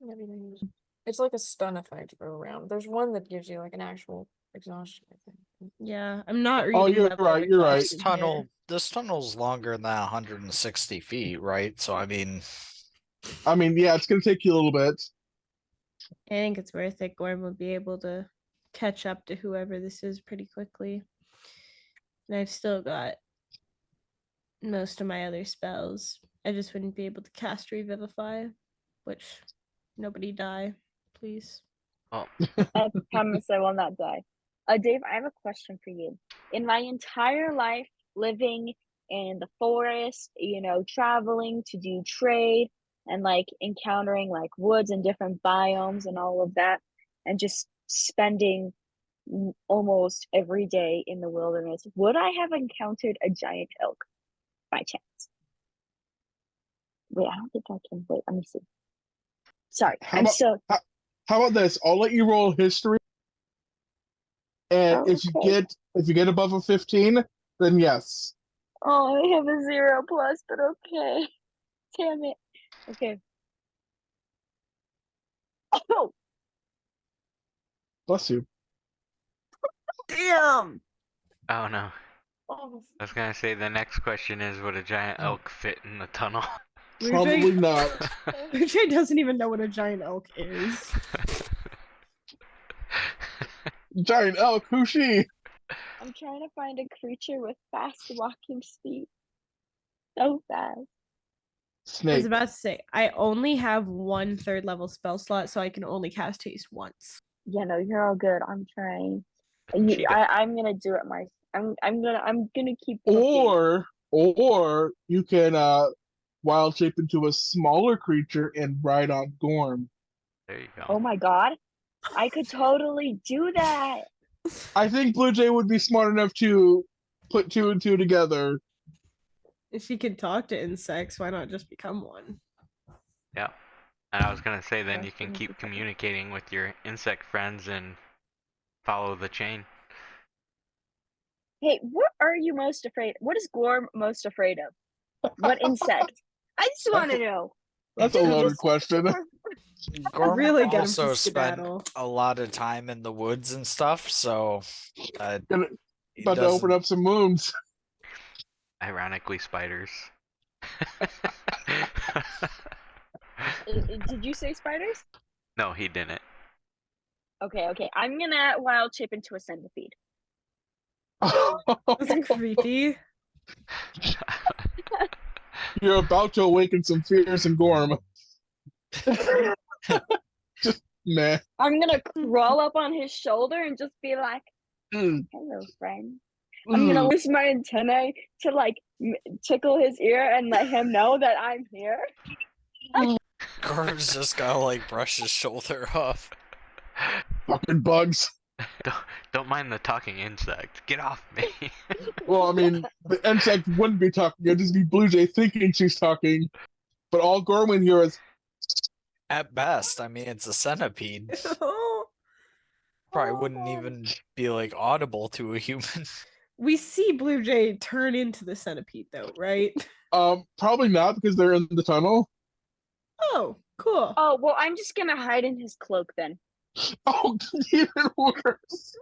It might be something else. It's like a stun effect for a round. There's one that gives you like an actual exhaustion, I think. Yeah, I'm not reading. Oh, you're level right. You're right. exhaustion This tunnel's longer than 160 feet, right? So I mean, Yeah, it's gonna take you a little bit. I think it's worth it. Gorm will be able to catch up to whoever this is pretty quickly. And I've still got most of my other spells. I just wouldn't be able to cast Revivify, which nobody die, please. Oh, I promise I will not die. Dave, I have a question for you. In my entire life, living in the forest, traveling to do trade and like encountering like woods and different biomes and all of that, and just spending almost every day in the wilderness, would I have encountered a giant elk by chance? Wait, I don't think I can. Wait, let me see. Sorry, How I'm about so. how about this? I'll let you roll history, and Oh, okay. if you get above a 15, then yes. Oh, I have a 0 plus, but okay. Damn it. Okay. Oh, Bless you. Damn. Oh no. Oh, I was gonna say the next question is, would a giant elk fit in the tunnel? Probably not. Blue Jay doesn't even know what a giant elk is. Giant elk, who's she? I'm trying to find a creature with fast walking speed. So fast. I was Snake. about to say, I only have 1 third level spell slot, so I can only cast haste once. Yeah, no, you're all good. I'm trying. Cheetah. I'm gonna do it myself. I'm gonna keep looking. Or you can wild shape into a smaller creature and ride on Gorm. There you go. Oh my god, I could totally do that. I think Blue Jay would be smart enough to put 2 and 2 together. If she can talk to insects, why not just become one? Yeah. And I was gonna say then you That's can gonna keep be fun. communicating with your insect friends and follow the chain. Hey, what are you most afraid? What is Gorm most afraid of? What insect? I just want to know. That's a loaded question. Gorm Really get him also to spent skedaddle. a lot of time in the woods and stuff, so Gonna- he About to open doesn't. up some wounds. Ironically, spiders. Did you say spiders? No, he didn't. Okay, okay. I'm gonna wild chip into a centipede. That's creepy. You're about to awaken some fears in Gorm. Just meh. I'm gonna crawl up on his shoulder and just be like, Mm, "Hello, friend." I'm gonna mm. use my antennae to like tickle his ear and let him know that I'm here. Gorm's just gotta like brush his shoulder off. Fucking bugs. Don't mind the talking insect. Get off me. Well, I mean, the insect wouldn't be talking. It'd just be Blue Jay thinking she's talking. But all Gorman here is, At best, I mean, it's a centipede. Probably wouldn't even be like audible to a human. We see Blue Jay turn into the centipede, though, right? probably not because they're in the tunnel. Oh, cool. Oh well, I'm just gonna hide in his cloak then. Oh, even worse.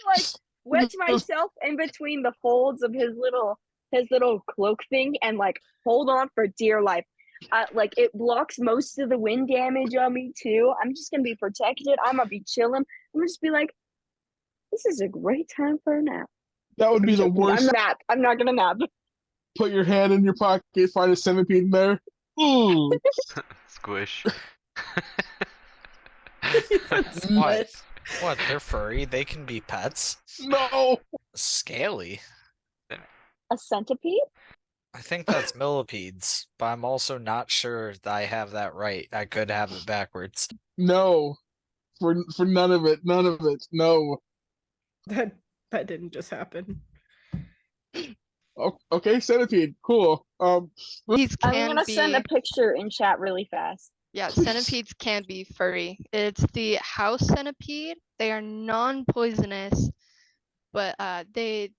Like wedge myself in between the folds of his little cloak thing and like hold on for dear life. Like it blocks most of the wind damage on me too. I'm just gonna be protected. I'm gonna be chilling. I'm gonna just be like, this is a great time for a nap. That would be the I'm worst. nap. I'm not gonna nap. Put your hand in your pocket, find a centipede in there. Ooh. Squish. What? What? They're furry. They can be pets. No. Scaly. A centipede? I think that's millipedes, but I'm also not sure that I have that right. I could have it backwards. No. For none of it. None of it. No. That didn't just happen. Okay, centipede. Cool. These I'm can gonna be send a picture in chat really fast. yeah, centipedes can be furry. It's the house centipede. They are non-poisonous, but they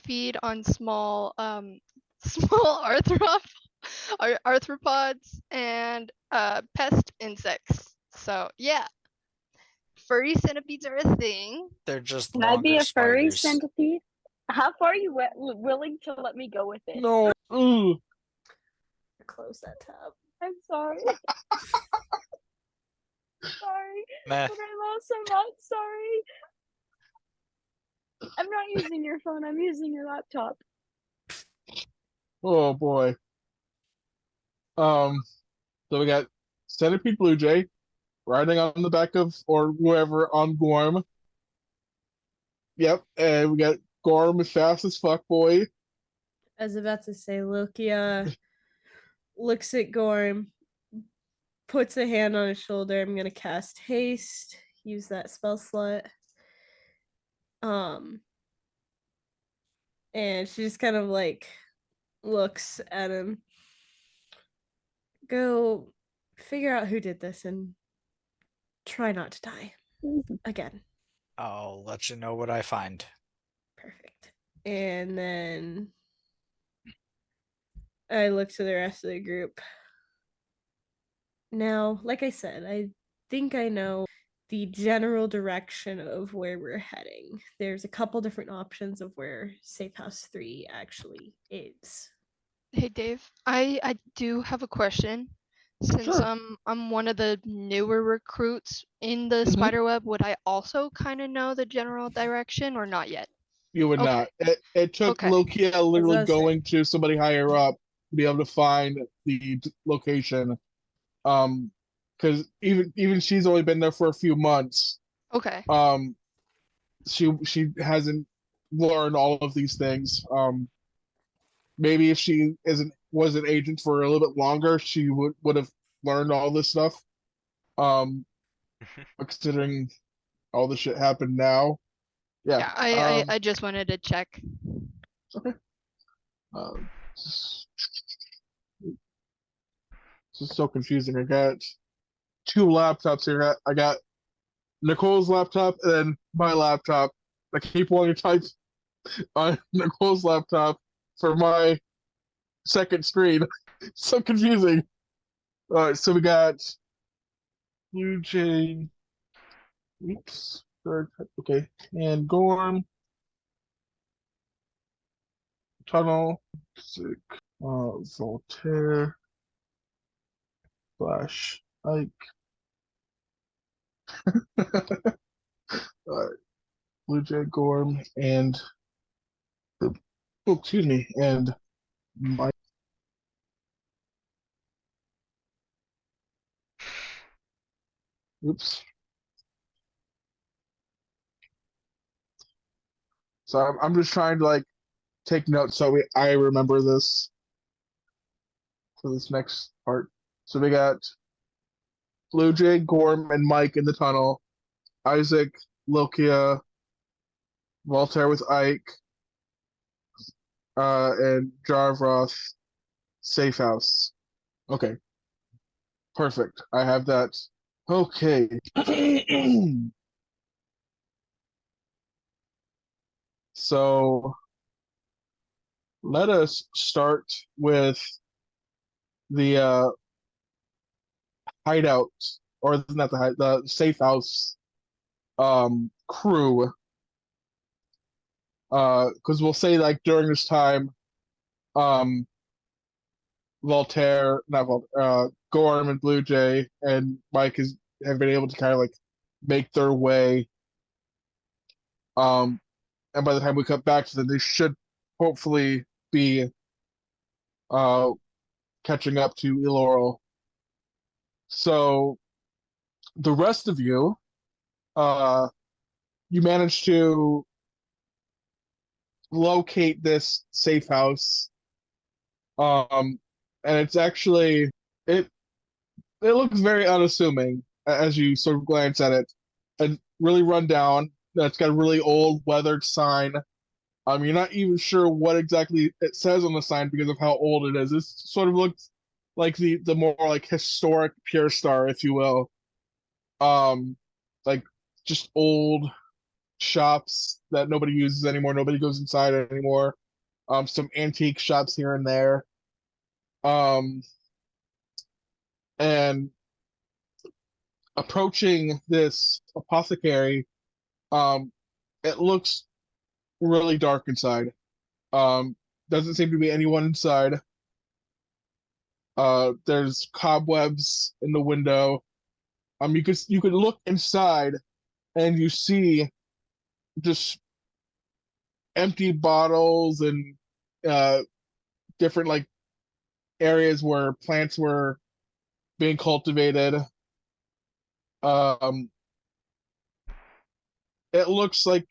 feed on small small arthropods and pest insects. So yeah, furry centipedes are a thing. They're just Can I be longer a furry spiders. centipede? How far are you willing to let me go with it? no. Ooh. Close that tab. I'm sorry. Sorry. Meh. But I'm also not sorry. I'm not using your phone, I'm using your laptop. Oh boy. So we got centipede Blue Jay riding on the back of or whoever on Gorm. Yep, and we got Gorm fast as fuck boy. I was about to say, Lokia looks at Gorm, puts a hand on his shoulder. I'm gonna cast haste. Use that spell slot. Um, and she just kind of like looks at him. Go figure out who did this and try not to die again. I'll let you know what I find. Perfect. And then I look to the rest of the group. Now, like I said, I think I know the general direction of where we're heading. There's a couple different options of where Safe House 3 actually is. Hey Dave, I do have a question. Since Sure. I'm one of the newer recruits in the Mhm. spiderweb, would I also kind of know the general direction or not yet? You would Okay. not. It took Okay. Lokia literally gonna say. going to somebody higher up to be able to find the location. Because even she's only been there for a few months. Okay. She hasn't learned all of these things. Maybe if she was an agent for a little bit longer, she would have learned all this stuff. But considering all the shit happened now, yeah. Yeah, I just wanted to check. Okay. This is so confusing. I got two laptops here. I got Nicole's laptop and then my laptop. I keep wanting to type on Nicole's laptop for my second screen. So confusing. All right, so we got Blue Jay. Oops. Okay. And Gorm. Tunnel. Sick. Voltaire. Flash. Ike. Alright. Blue Jay, Gorm, and. Oh, excuse me. And Mike. Oops. So I'm just trying to like take notes so I remember this for this next part. So we got Blue Jay, Gorm, and Mike in the tunnel. Isaac, Lokia, Voltaire with Ike, and Jarvroth, Safe House. Okay, perfect. I have that. Okay. So let us start with the hideout, or not the safe house crew. Because we'll say like during this time, um, Voltaire, not Voltaire, Gorm and Blue Jay and Mike have been able to kind of like make their way. And by the time we cut back to them, they should hopefully be uh catching up to Eloral. So the rest of you, uh, you managed to locate this safe house. And it's actually it it looks very unassuming as you sort of glance at it. And really run down. It's got a really old weathered sign. You're not even sure what exactly it says on the sign because of how old it is. It sort of looks like the more like historic Pure Star, if you will. Like just old shops that nobody uses anymore. Nobody goes inside anymore. Some antique shops here and there. Um, and approaching this apothecary, um, it looks really dark inside. Doesn't seem to be anyone inside. There's cobwebs in the window. You could look inside and you see just empty bottles and uh different like areas where plants were being cultivated. Um, it looks like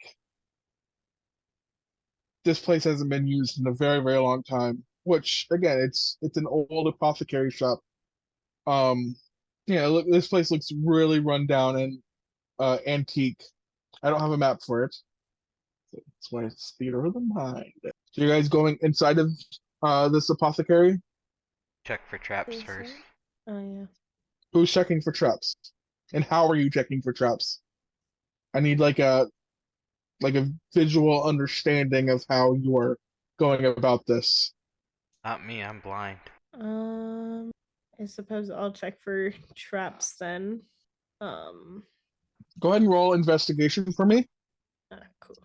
this place hasn't been used in a very, very long time. Which again, it's an old apothecary shop. Um, yeah, look, this place looks really run down and antique. I don't have a map for it. That's why it's theater of the mind. So you guys going inside of this apothecary? Check for traps Think so? first. Oh yeah. Who's checking for traps? And how are you checking for traps? I need like a visual understanding of how you are going about this. Not me, I'm blind. I suppose I'll check for traps then. Go ahead and roll investigation for me. Cool.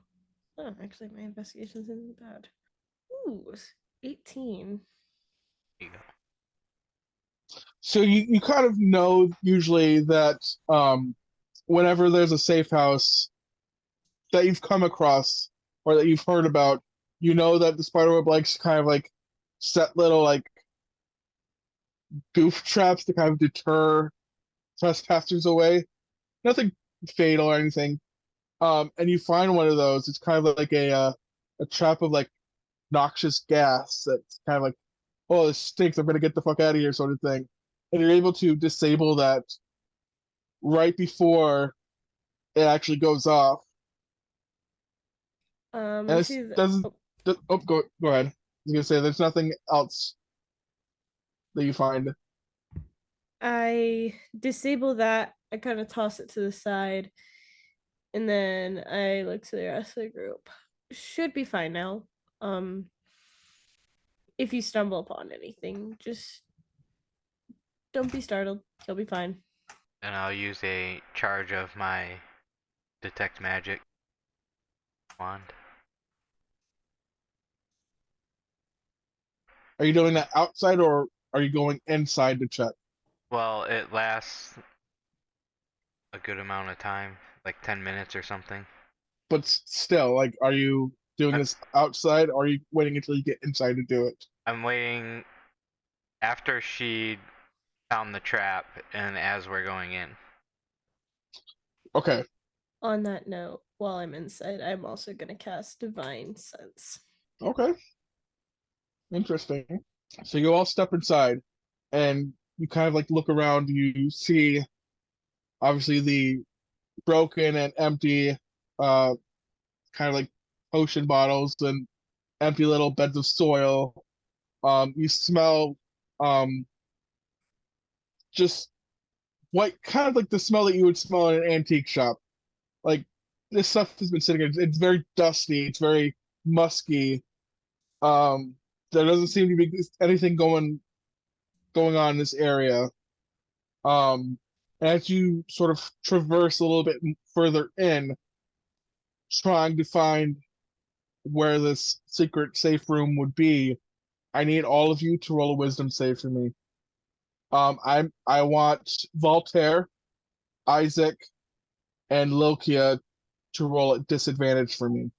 Oh, actually, my investigations isn't bad. Ooh, 18. There you go. So you kind of know usually that whenever there's a safe house that you've come across or that you've heard about, you know that the spiderweb likes to kind of like set little like goof traps to kind of deter trespassers away. Nothing fatal or anything. And you find one of those. It's kind of like a trap of like noxious gas that's kind of like, oh, this stinks. I'm gonna get the fuck out of here, sort of thing. And you're able to disable that right before it actually goes off. And I it see that. doesn't. Oh, Go ahead. I was gonna say there's nothing else that you find. I disable that. I kind of toss it to the side, and then I look to the rest of the group. Should be fine now. If you stumble upon anything, just don't be startled. You'll be fine. And I'll use a charge of my detect magic wand. Are you doing that outside or are you going inside to check? Well, it lasts a good amount of time, like 10 minutes or something. But still, like, are you doing this outside or are you waiting until you get inside to do it? I'm waiting after she found the trap and as we're going in. Okay. On that note, while I'm inside, I'm also gonna cast Divine Sense. Okay. Interesting. So you all step inside and you kind of like look around. You see obviously the broken and empty kind of like potion bottles and empty little beds of soil. You smell just what kind of like the smell that you would smell in an antique shop. Like this stuff has been sitting. It's very dusty. It's very musky. There doesn't seem to be anything going on in this area. As you sort of traverse a little bit further in, trying to find where this secret safe room would be, I need all of you to roll a wisdom save for me. I want Voltaire, Isaac, and Lokia to roll at disadvantage for me.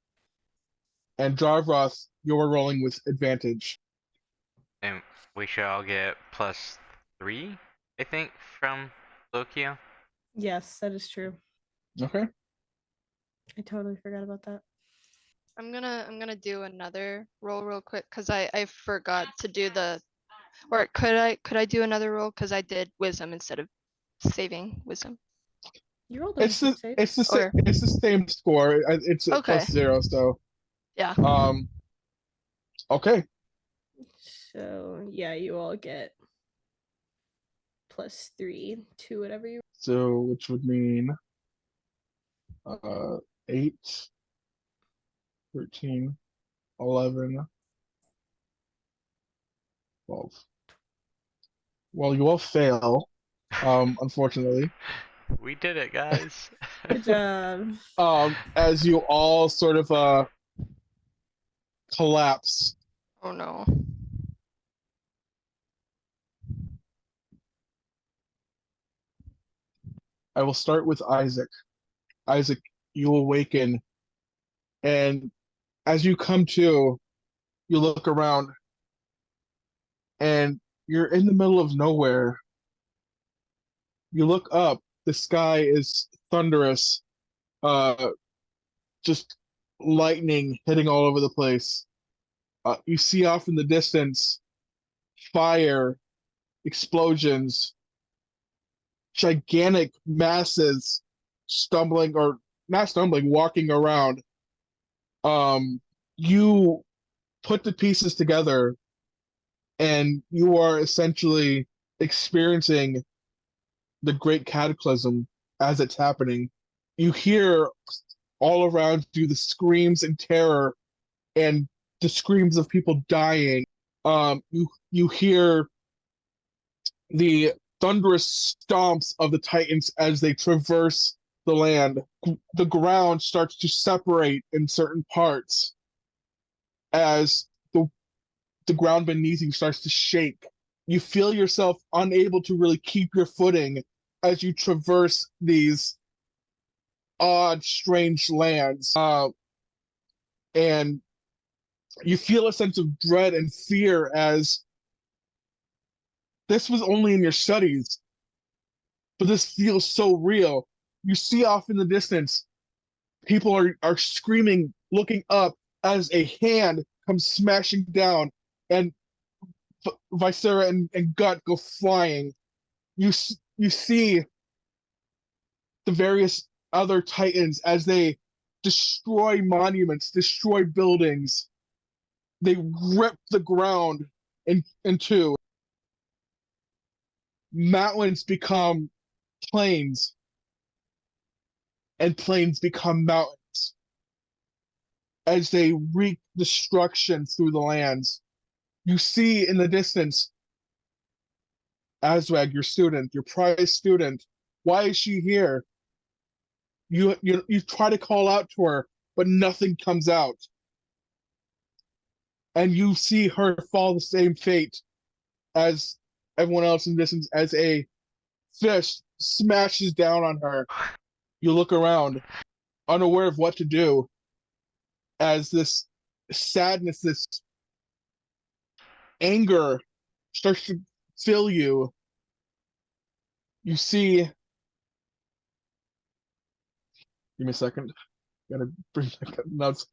And Jarvroth, you're rolling with advantage. And we should all get +3, I think, from Lokia. Yes, that is true. Okay. I totally forgot about that. I'm gonna do another roll real quick because I forgot to do the, or could I do another roll because I did wisdom instead of saving wisdom. You rolled a wisdom save. It's the Or- same score. It's at Okay. +0, so Yeah. Okay. So yeah, you all get +3 to whatever you. So which would mean 8, 13, 11, 12. Well, you all fail, unfortunately. We did it, guys. Good job. As you all sort of collapse. Oh no. I will start with Isaac. Isaac, you awaken, and as you come to, you look around, and you're in the middle of nowhere. You look up, the sky is thunderous, just lightning hitting all over the place. You see off in the distance fire, explosions, gigantic masses stumbling or not stumbling, walking around. You put the pieces together, and you are essentially experiencing the Great Cataclysm as it's happening. You hear all around you the screams and terror and the screams of people dying. You hear the thunderous stomps of the Titans as they traverse the land. The ground starts to separate in certain parts as the ground beneath you starts to shake. You feel yourself unable to really keep your footing as you traverse these odd, strange lands. And you feel a sense of dread and fear as this was only in your studies, but this feels so real. You see off in the distance, people are screaming, looking up as a hand comes smashing down, and Viscera and Gut go flying. You see the various other Titans as they destroy monuments, destroy buildings. They rip the ground in two. Mountains become plains, and plains become mountains as they wreak destruction through the lands. You see in the distance Azwag, your student, your prized student. Why is she here? You try to call out to her, but nothing comes out. And you see her fall the same fate as everyone else in the distance as a fist smashes down on her. You look around, unaware of what to do, as this sadness, this anger starts to fill you. You see. Give me a second. Gotta bring back up notes.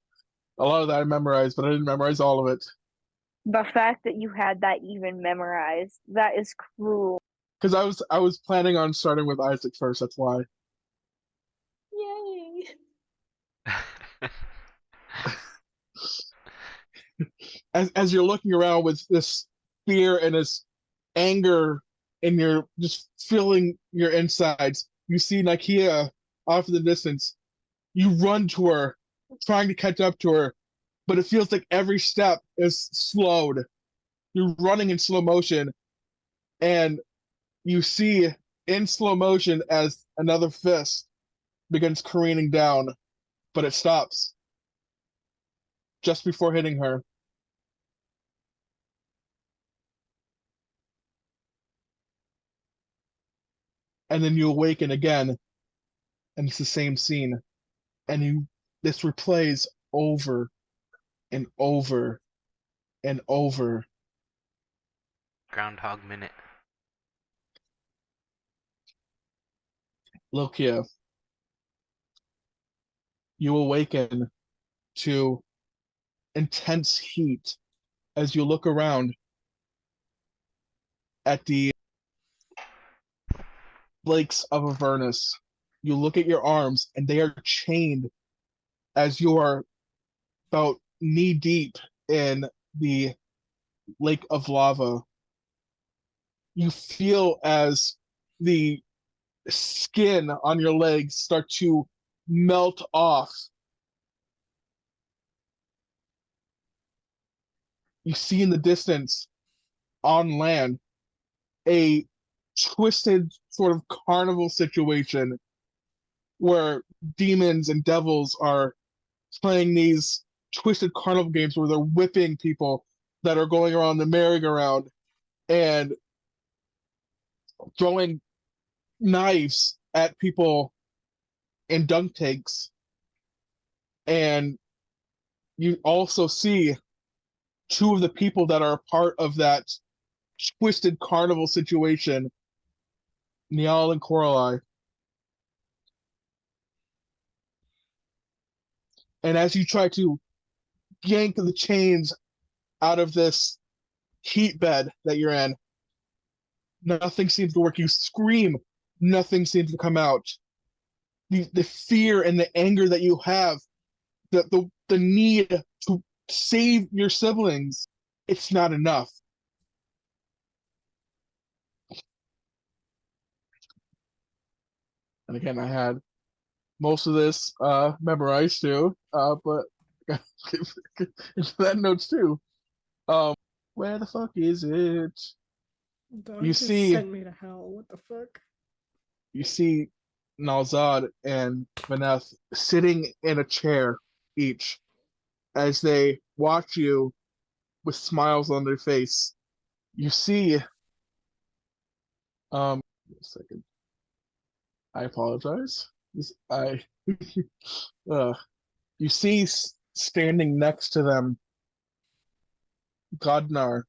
A lot of that I memorized, but I didn't memorize all of it. The fact that you had that even memorized, that is cruel. Because I was planning on starting with Isaac first. That's why. Yay! As you're looking around with this fear and this anger, and you're just feeling your insides, you see Nikia off in the distance. You run to her, trying to catch up to her, but it feels like every step is slowed. You're running in slow motion, and you see in slow motion as another fist begins careening down, but it stops just before hitting her. And then you awaken again, and it's the same scene. And this replays over and over and over. Groundhog Minute. Lokia, you awaken to intense heat as you look around at the lakes of Avernus. You look at your arms, and they are chained as you are about knee deep in the lake of lava. You feel as the skin on your legs start to melt off. You see in the distance, on land, a twisted sort of carnival situation where demons and devils are playing these twisted carnival games where they're whipping people that are going around the merry-go-round and throwing knives at people in dunk tanks. And you also see two of the people that are a part of that twisted carnival situation, Niall and Coralie. And as you try to yank the chains out of this heat bed that you're in, nothing seems to work. You scream, nothing seems to come out. The fear and the anger that you have, the the need to save your siblings, it's not enough. And again, I had most of this memorized too, but into that notes too. Where the fuck is it? Dog You just see, sent me to hell. What the fuck? you see Nalzad and Vaneth sitting in a chair each as they watch you with smiles on their face. You see, a second. I apologize. I, you see standing next to them, Godnar.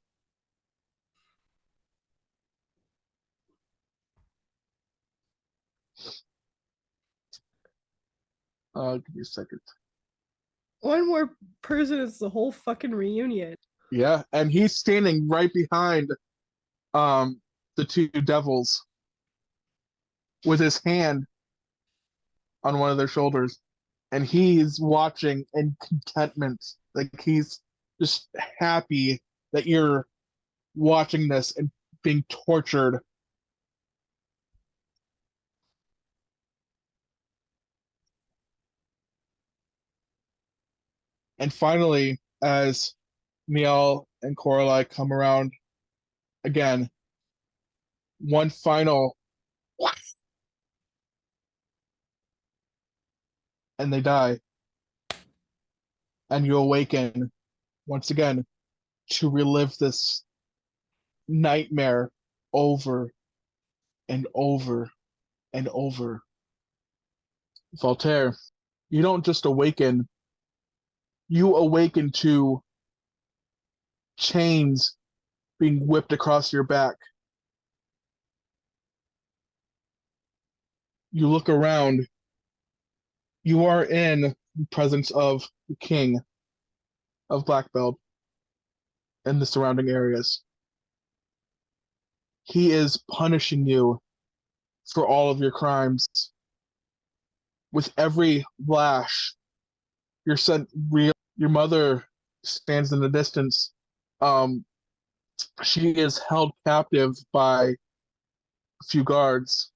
Give me a second. One more person is the whole fucking reunion. Yeah, and he's standing right behind the two devils with his hand on one of their shoulders, and he's watching in contentment. Like he's just happy that you're watching this and being tortured. And finally, as Miel and Coralie come around again, one final and they die. And you awaken once again to relive this nightmare over and over and over. Voltaire, you don't just awaken, you awaken to chains being whipped across your back. You look around, you are in the presence of the king of Blackbelt and the surrounding areas. He is punishing you for all of your crimes. With every lash, your son, your mother stands in the distance. She is held captive by a few guards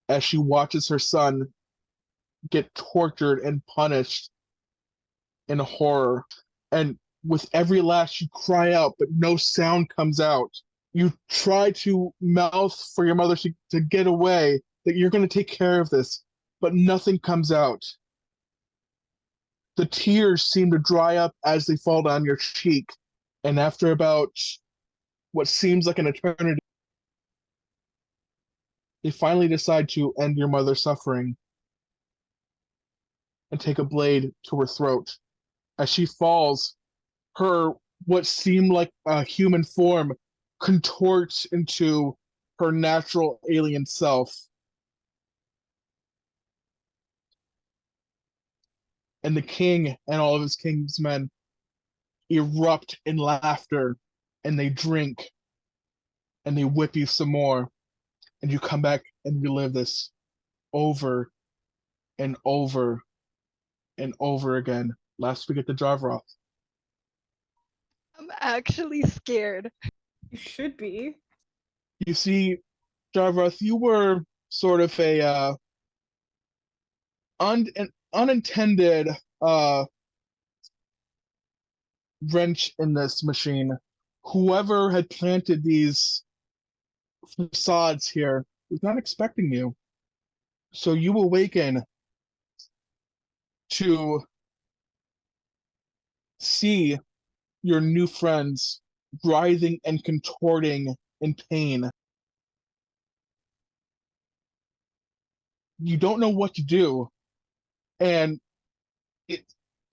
as she watches her son get tortured and punished in horror. And with every lash, you cry out, but no sound comes out. You try to mouth for your mother to get away, that you're going to take care of this, but nothing comes out. The tears seem to dry up as they fall down your cheek. And after about what seems like an eternity, they finally decide to end your mother's suffering and take a blade to her throat. As she falls, her what seemed like a human form contorts into her natural alien self. And the king and all of his king's men erupt in laughter, and they drink and they whip you some more, and you come back and relive this over and over and over again. Last week at the Jarvroth. I'm actually scared. You should be. You see, Jarvroth, you were sort of a an unintended wrench in this machine. Whoever had planted these facades here was not expecting you. So you awaken to see your new friends writhing and contorting in pain. You don't know what to do, and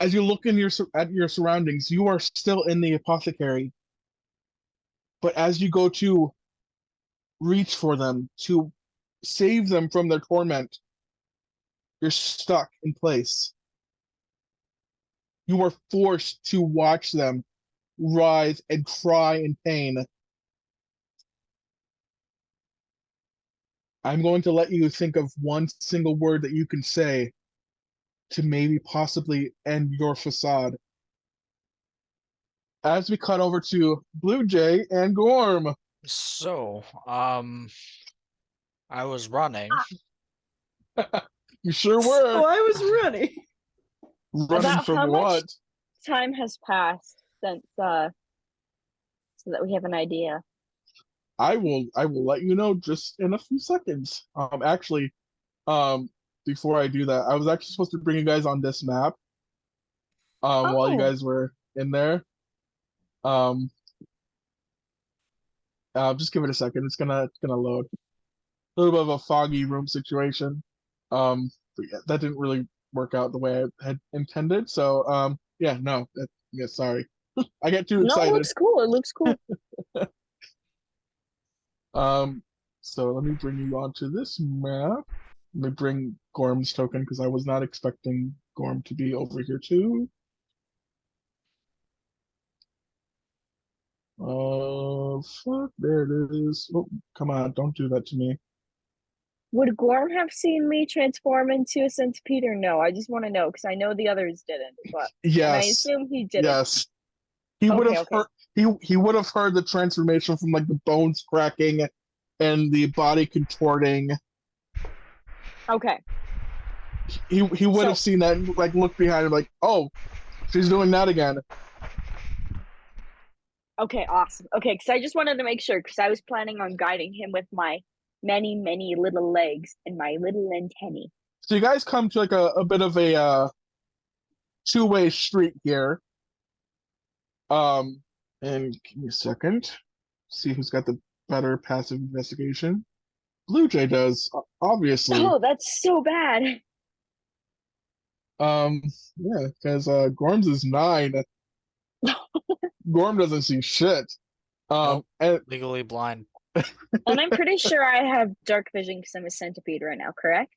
as you look in at your surroundings, you are still in the apothecary. But as you go to reach for them to save them from their torment, you're stuck in place. You are forced to watch them writhe and cry in pain. I'm going to let you think of one single word that you can say to maybe possibly end your facade. As we cut over to Blue Jay and Gorm. So, I was running. You sure So were. I was running. Running About from how much- what? Time has passed since so that we have an idea. I will let you know just in a few seconds. Actually, before I do that, I was actually supposed to bring you guys on this map. While you Oh. guys were in there. Just give it a second. It's gonna load. A little bit of a foggy room situation. But yeah, that didn't really work out the way I had intended. So yeah, no, yeah, sorry. I get too No, it excited. looks cool. It looks cool. So let me bring you onto this map. Let me bring Gorm's token because I was not expecting Gorm to be over here too. Fuck, there it is. Oh, come on, don't do that to me. Would Gorm have seen me transform into a centipede or no? I just want to know because I know the others didn't, but and I Yes, assume he didn't. yes. He would Okay, have okay. heard. He would have heard the transformation from like the bones cracking and the body contorting. Okay. He would So- have seen that and like look behind him like, oh, she's doing that again. Okay, awesome. Okay, because I just wanted to make sure because I was planning on guiding him with my many, many little legs and my little antennae. So you guys come to like a bit of a two-way street here. And give me a second. See who's got the better passive investigation. Blue Jay does, obviously. Oh, that's so bad. Yeah, because Gorm's is 9. Gorm doesn't see shit. Nope. And Legally blind. And I'm pretty sure I have dark vision because I'm a centipede right now, correct?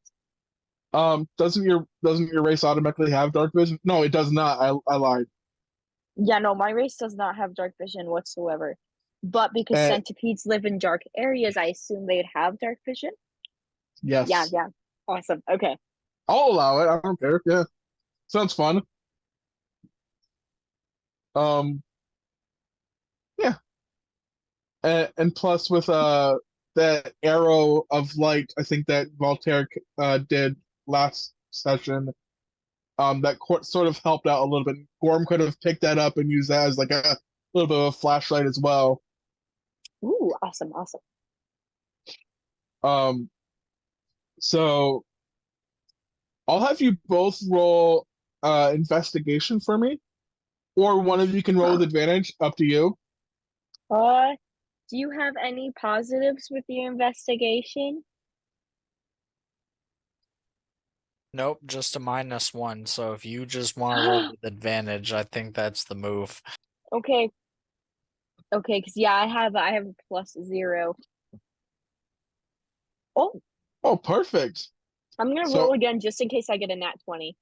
doesn't your race automatically have dark vision? No, it does not. I lied. Yeah, no, my race does not have dark vision whatsoever. But because Uh, centipedes live in dark areas, I assume they'd have dark vision. Yes. Yeah. Awesome. Okay. I'll allow it. I don't care. Yeah. Sounds fun. Yeah. And plus with that arrow of light, I think that Voltaire did last session. That sort of helped out a little bit. Gorm could have picked that up and used that as like a little bit of a flashlight as well. Ooh, awesome. So I'll have you both roll investigation for me, or one of you can roll with advantage. Up to you. Do you have any positives with your investigation? Nope, just a -1. So if you just want to roll with advantage, I think that's the move. Okay. Okay, because yeah, I have a +0. Oh, Oh, perfect. I'm gonna So- roll again just in case I get a nat 20.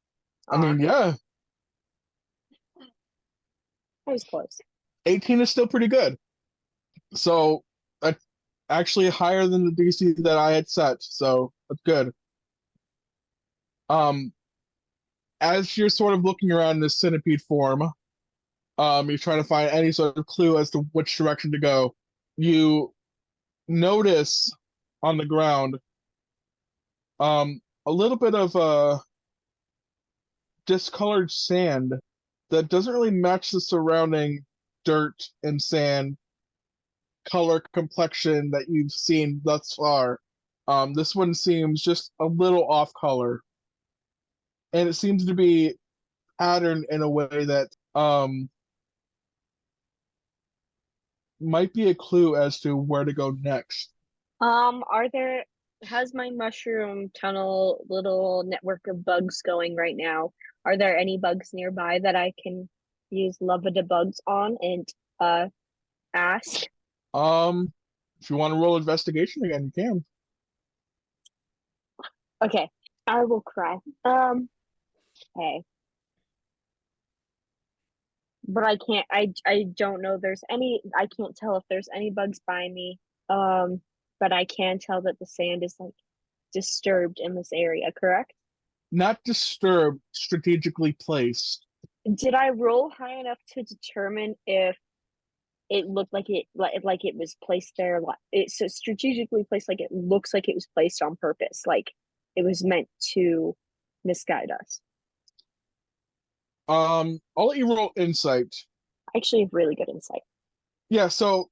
I mean, yeah, I was close. 18 is still pretty good. So that's actually higher than the DC that I had set. So that's good. As you're sort of looking around in this centipede form, you're trying to find any sort of clue as to which direction to go. You notice on the ground a little bit of discolored sand that doesn't really match the surrounding dirt and sand color complexion that you've seen thus far. This one seems just a little off color. And it seems to be patterned in a way that might be a clue as to where to go next. Has my mushroom tunnel little network of bugs going right now? Are there any bugs nearby that I can use lava de bugs on and ask? If you want to roll investigation again, you can. Okay, I will cry. Okay. But I can't I don't know there's any I can't tell if there's any bugs by me. But I can tell that the sand is like disturbed in this area, correct? not disturbed, strategically placed. Did I roll high enough to determine if it looked like it was placed there? It's so strategically placed, like it looks like it was placed on purpose, like it was meant to misguide us. I'll let you roll insight. I actually have really good insight. Yeah, so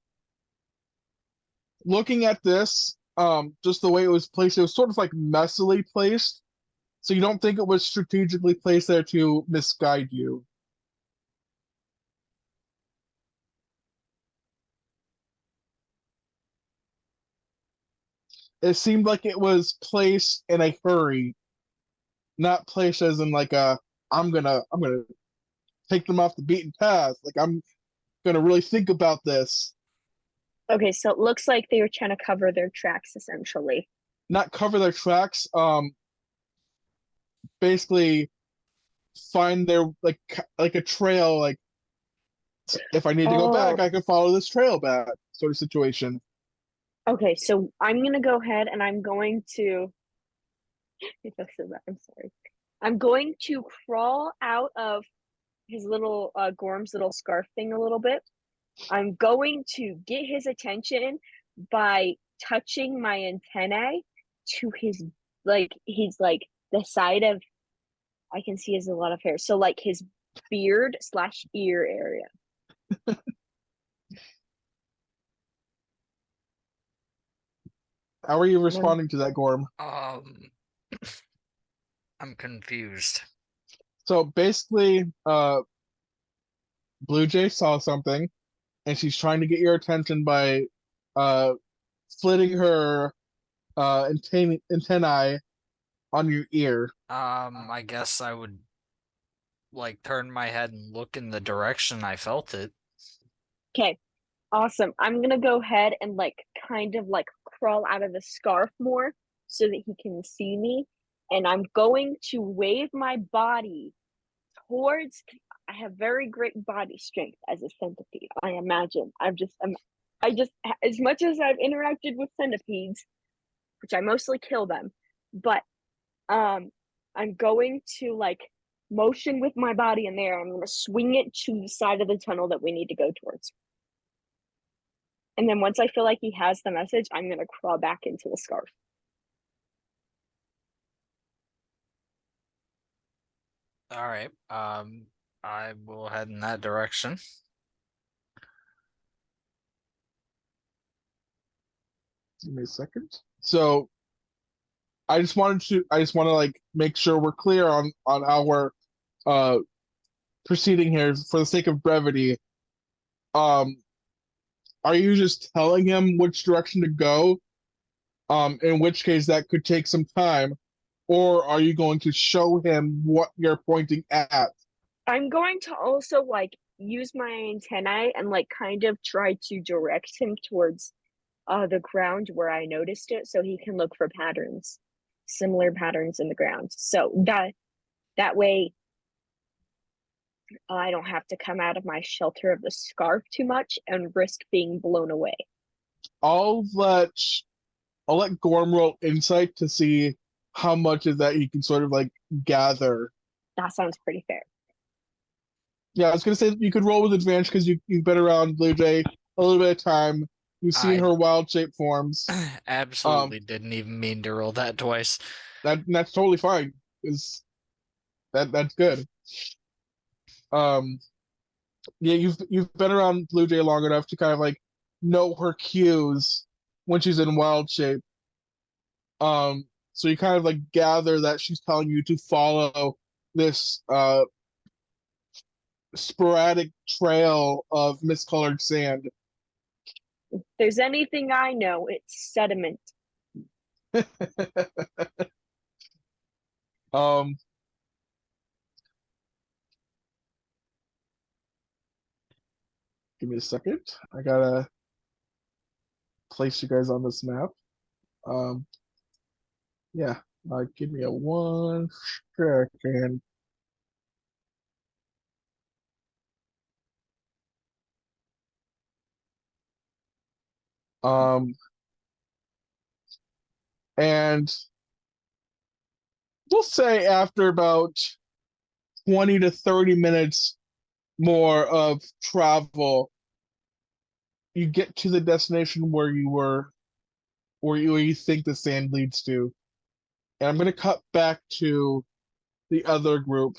looking at this, just the way it was placed, it was sort of like messily placed. So you don't think it was strategically placed there to misguide you. It seemed like it was placed in a hurry, not placed as in like a I'm gonna take them off the beaten path. Like I'm gonna really think about this. Okay, so it looks like they were trying to cover their tracks essentially. Not cover their tracks. Basically find their like a trail. Like if I need to go back, Oh, I can follow this trail back. Sort of situation. okay, so I'm gonna go ahead and I'm going to if I said that, I'm sorry. I'm going to crawl out of his little Gorm's little scarf thing a little bit. I'm going to get his attention by touching my antennae to his he's like the side of I can see he has a lot of hair. So like his beard slash ear area. How are you And I'm responding to that, Gorm? I'm confused. So basically, Blue Jay saw something, and she's trying to get your attention by slitting her antennae on your ear. I guess I would like turn my head and look in the direction I felt it. okay. Awesome. I'm gonna go ahead and like kind of like crawl out of the scarf more so that he can see me. And I'm going to wave my body towards I have very great body strength as a centipede. I imagine. I just as much as I've interacted with centipedes, which I mostly kill them, but I'm going to like motion with my body in there. I'm gonna swing it to the side of the tunnel that we need to go towards. And then once I feel like he has the message, I'm gonna crawl back into the scarf. All right. I will head in that direction. Give me a second. So I just want to like make sure we're clear on our uh proceeding here for the sake of brevity. Um, are you just telling him which direction to go? In which case that could take some time, or are you going to show him what you're pointing at? I'm going to also like use my antennae and like kind of try to direct him towards the ground where I noticed it so he can look for patterns, similar patterns in the ground. So that way I don't have to come out of my shelter of the scarf too much and risk being blown away. I'll let I'll let Gorm roll insight to see how much of that he can sort of like gather. That sounds pretty fair. Yeah, I was gonna say you could roll with advantage because you've been around Blue Jay a little bit of time. You've seen I her wild shape forms. absolutely didn't even mean to roll that twice. That's totally fine. Is that's good. Yeah, you've been around Blue Jay long enough to kind of like know her cues when she's in wild shape. So you kind of like gather that she's telling you to follow this sporadic trail of miscolored sand. If there's anything I know, it's sediment. um Give me a second. I gotta place you guys on this map. Um yeah, give me a 1 second. Um and we'll say after about 20 to 30 minutes more of travel, you get to the destination where you were, where you think the sand leads to. And I'm going to cut back to the other group.